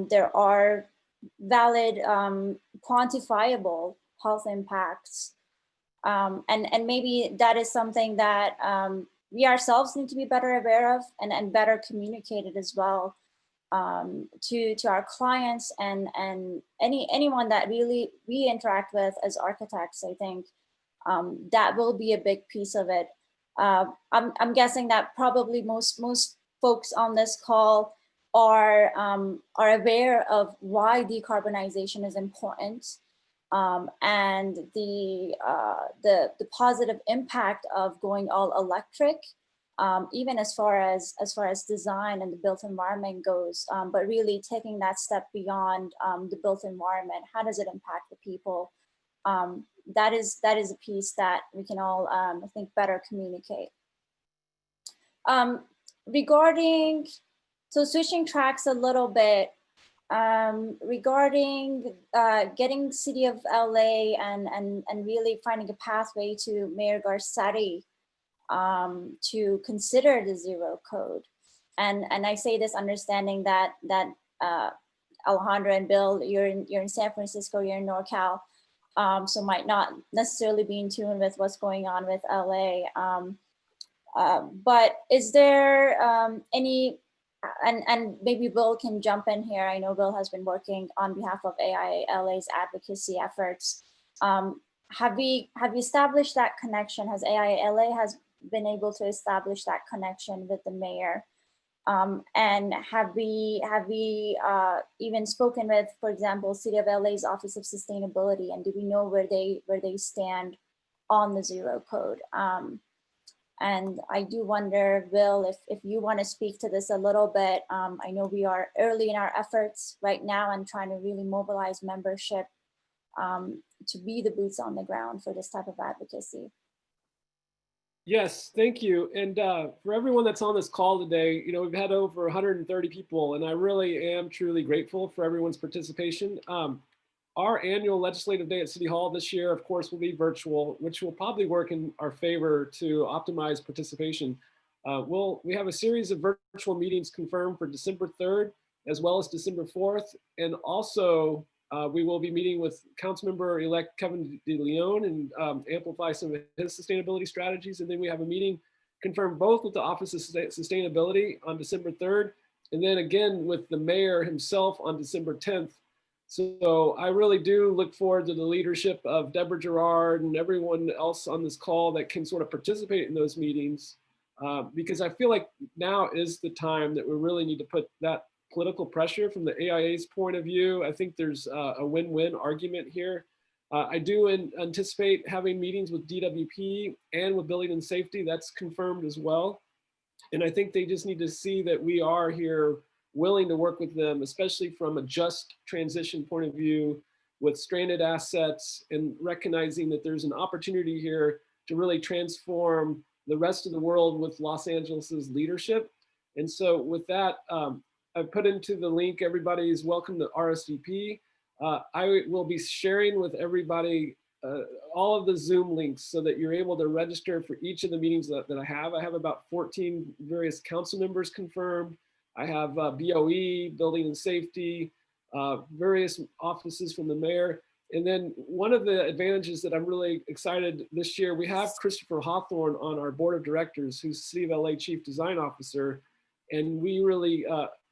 There are valid, quantifiable health impacts. And maybe that is something that we ourselves need to be better aware of and better communicated as well to our clients and anyone that really we interact with as architects. I think that will be a big piece of it. I'm guessing that probably most folks on this call are aware of why decarbonization is important. And the positive impact of going all electric, even as far as design and the built environment goes, but really taking that step beyond the built environment. How does it impact the people? That is a piece that we can all, I think, better communicate. Regarding, so switching tracks a little bit, regarding getting City of LA and really finding a pathway to Mayor Garcetti to consider the Xero code. And I say this understanding that Alejandra and Bill, you're in San Francisco, you're in NorCal, so might not necessarily be in tune with what's going on with LA. But is there any, and maybe Bill can jump in here. I know Bill has been working on behalf of AILA's advocacy efforts. Have we established that connection? Has AILA been able to establish that connection with the mayor And have we even spoken with, for example, City of LA's Office of Sustainability, and do we know where they stand on the Xero code? And I do wonder, Will, if you want to speak to this a little bit. I know we are early in our efforts right now and trying to really mobilize membership to be the boots on the ground for this type of advocacy. Yes, thank you. And for everyone that's on this call today, you know, we've had over 130 people, and I really am truly grateful for everyone's participation. Our annual legislative day at City Hall this year, of course, will be virtual, which will probably work in our favor to optimize participation. We have a series of virtual meetings confirmed for December 3rd, as well as December 4th. And also, we will be meeting with Councilmember-elect Kevin De Leon and amplify some of his sustainability strategies. And then we have a meeting confirmed both with the Office of Sustainability on December 3rd, and then again with the mayor himself on December 10th. So I really do look forward to the leadership of Deborah Gerard and everyone else on this call that can sort of participate in those meetings, because I feel like now is the time that we really need to put that political pressure from the AIA's point of view. I think there's a win-win argument here. I do anticipate having meetings with DWP and with Building and Safety. That's confirmed as well. And I think they just need to see that we are here willing to work with them, especially from a just transition point of view with stranded assets, and recognizing that there's an opportunity here to really transform the rest of the world with Los Angeles's leadership. And so with that, I put into the link, everybody is welcome to RSVP. I will be sharing with everybody all of the Zoom links so that you're able to register for each of the meetings that I have. I have about 14 various council members confirmed. I have BOE, Building and Safety, various offices from the mayor. And then one of the advantages that I'm really excited this year, we have Christopher Hawthorne on our board of directors, who's City of LA Chief Design Officer. And we really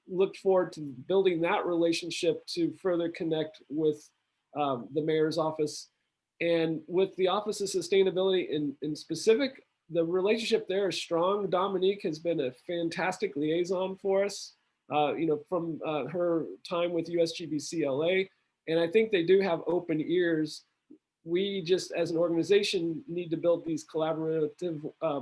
look forward to building that relationship to further connect with the mayor's office. And with the Office of Sustainability in specific, the relationship there is strong. Dominique has been a fantastic liaison for us, you know, from her time with USGBC LA. And I think they do have open ears. We just, as an organization, need to build these collaborative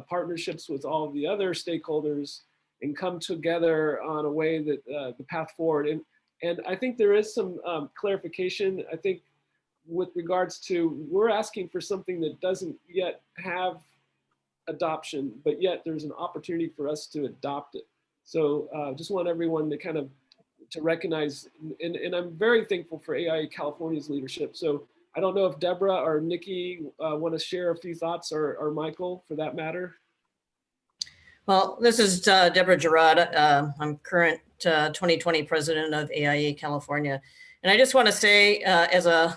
partnerships with all of the other stakeholders and come together on a way that the path forward. And I think there is some clarification. I think with regards to, we're asking for something that doesn't yet have adoption, but yet there's an opportunity for us to adopt it. So just want everyone to kind of to recognize, and I'm very thankful for AIA California's leadership. So I don't know if Deborah or Nikki want to share a few thoughts, or Michael for that matter. Well, this is Deborah Gerard. I'm current 2020 president of AIA California. And I just want to say, as a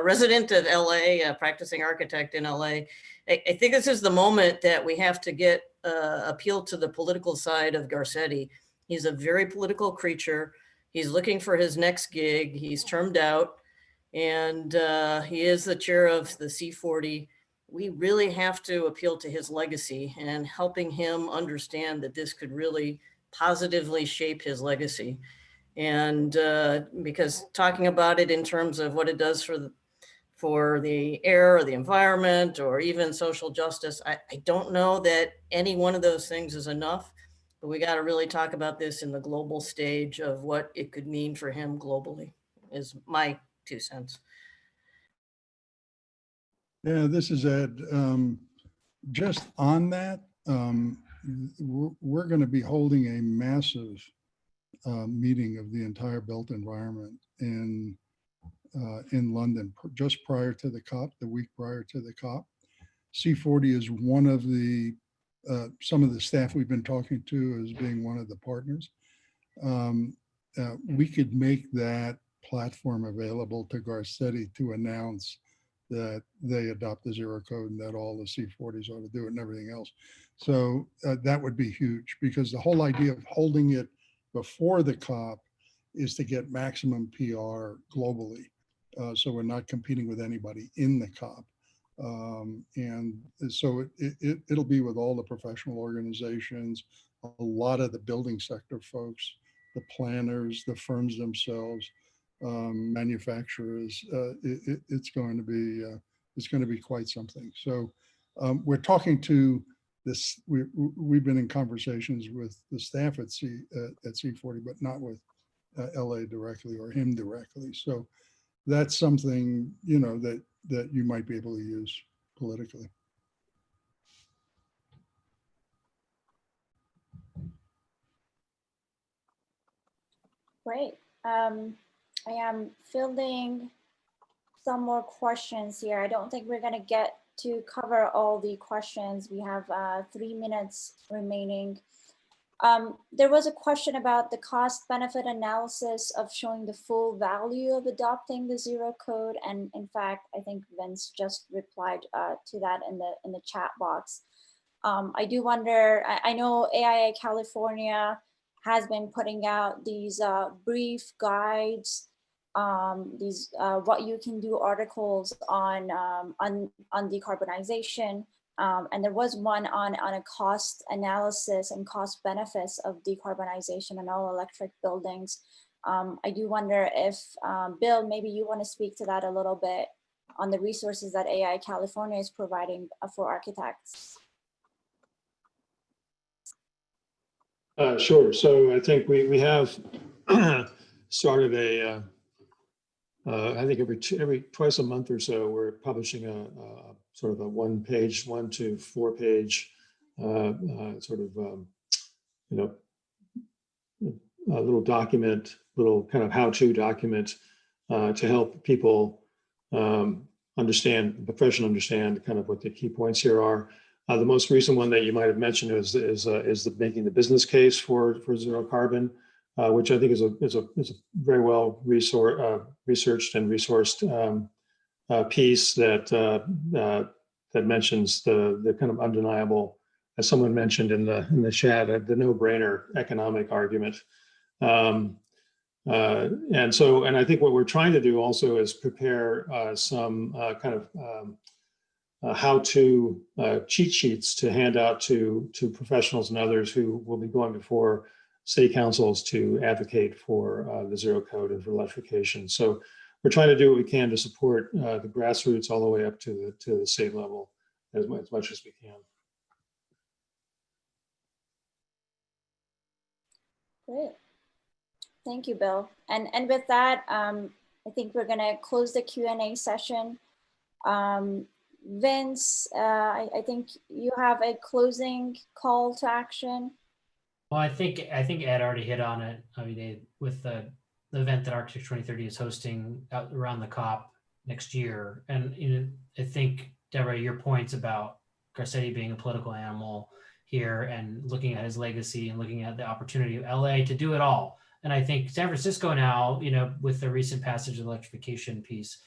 resident of LA, a practicing architect in LA, I think this is the moment that we have to get appeal to the political side of Garcetti. He's a very political creature. He's looking for his next gig. He's termed out, and he is the chair of the C40. We really have to appeal to his legacy and helping him understand that this could really positively shape his legacy. And because talking about it in terms of what it does for the air or the environment or even social justice, I don't know that any one of those things is enough, but we got to really talk about this in the global stage of what it could mean for him globally, is my 2 cents. Yeah, this is Ed. Just on that, we're going to be holding a massive meeting of the entire built environment in London just prior to the COP, the week prior to the COP. C40 is one of the, some of the staff we've been talking to as being one of the partners. We could make that platform available to Garcetti to announce that they adopt the Xero code and that all the C40s ought to do it and everything else. So that would be huge, because the whole idea of holding it before the COP is to get maximum PR globally. So we're not competing with anybody in the COP. And so it'll be with all the professional organizations, a lot of the building sector folks, the planners, the firms themselves, manufacturers. It's going to be quite something. So we're talking to this. We've been in conversations with the staff at C40, but not with LA directly or him directly. So that's something, you know, that you might be able to use politically. Great. I am fielding some more questions here. I don't think we're going to get to cover all the questions. We have 3 minutes remaining. There was a question about the cost benefit analysis of showing the full value of adopting the Xero code. And in fact, I think Vince just replied to that in the chat box. I do wonder, I know AIA California has been putting out these brief guides, these what you can do articles on decarbonization. And there was one on a cost analysis and cost benefits of decarbonization in all electric buildings. I do wonder if, Bill, maybe you want to speak to that a little bit on the resources that AI California is providing for architects. Sure. So I think we have started a, I think every twice a month or so, we're publishing a sort of a 1 to 4 page sort of, you know, a little document, little kind of how-to document to help people understand kind of what the key points here are. The most recent one that you might have mentioned is making the business case for zero carbon, which I think is a very well researched and resourced piece that mentions the kind of undeniable, as someone mentioned in the chat, the no-brainer economic argument. And I think what we're trying to do also is prepare some kind of how-to cheat sheets to hand out to professionals and others who will be going before city councils to advocate for the Xero code and for electrification. So we're trying to do what we can to support the grassroots all the way up to the state level as much as we can. Great. Thank you, Bill. And with that, I think we're going to close the Q&A session. Vince, I think you have a closing call to action. Well, I think Ed already hit on it. I mean, with the event that Architecture 2030 is hosting out around the COP next year, and I think Deborah, your points about Garcetti being a political animal here and looking at his legacy and looking at the opportunity of LA to do it all. And I think San Francisco now, with the recent passage of the electrification piece,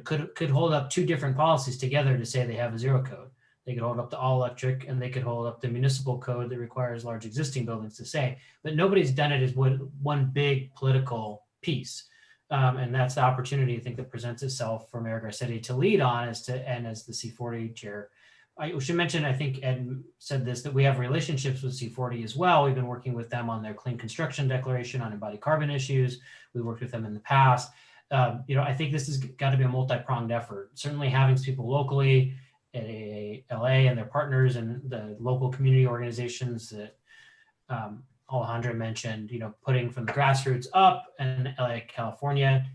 could hold up 2 different policies together to say they have a Xero code. They could hold up the all electric, and they could hold up the municipal code that requires large existing buildings to say, but nobody's done it as one big political piece. And that's the opportunity I think that presents itself for Mayor Garcetti to lead on as the C40 chair. I should mention, I think Ed said this, that we have relationships with C40 as well. We've been working with them on their clean construction declaration on embodied carbon issues. We've worked with them in the past. I think this has got to be a multi-pronged effort. Certainly having people locally at LA and their partners and the local community organizations that Alejandra mentioned, putting from the grassroots up, and AI California,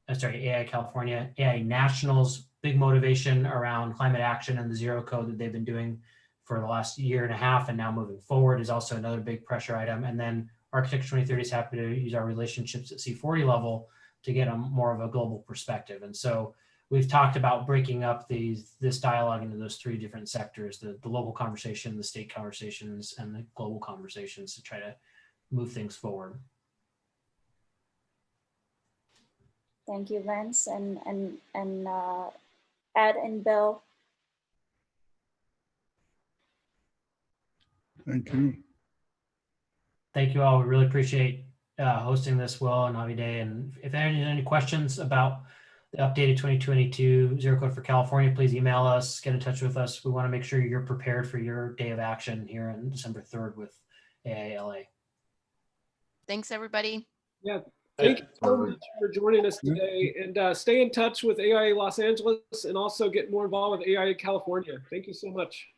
AI Nationals, big motivation around climate action and the Xero code that they've been doing for the last 1.5 years and now moving forward is also another big pressure item. And then Architecture 2030 is happy to use our relationships at C40 level to get a more of a global perspective. And so we've talked about breaking up this dialogue into those 3 different sectors, the local conversation, the state conversations, and the global conversations to try to move things forward. Thank you, Vince, and Ed and Bill. Thank you. Thank you all. We really appreciate hosting this, Will and Davide. And if there are any questions about the updated 2022 Xero Code for California, please email us, get in touch with us. We want to make sure you're prepared for your day of action here on December 3rd with AILA. Thanks, everybody. Yeah, thank you so much for joining us today, and stay in touch with AIA Los Angeles and also get more involved with AIA California. Thank you so much.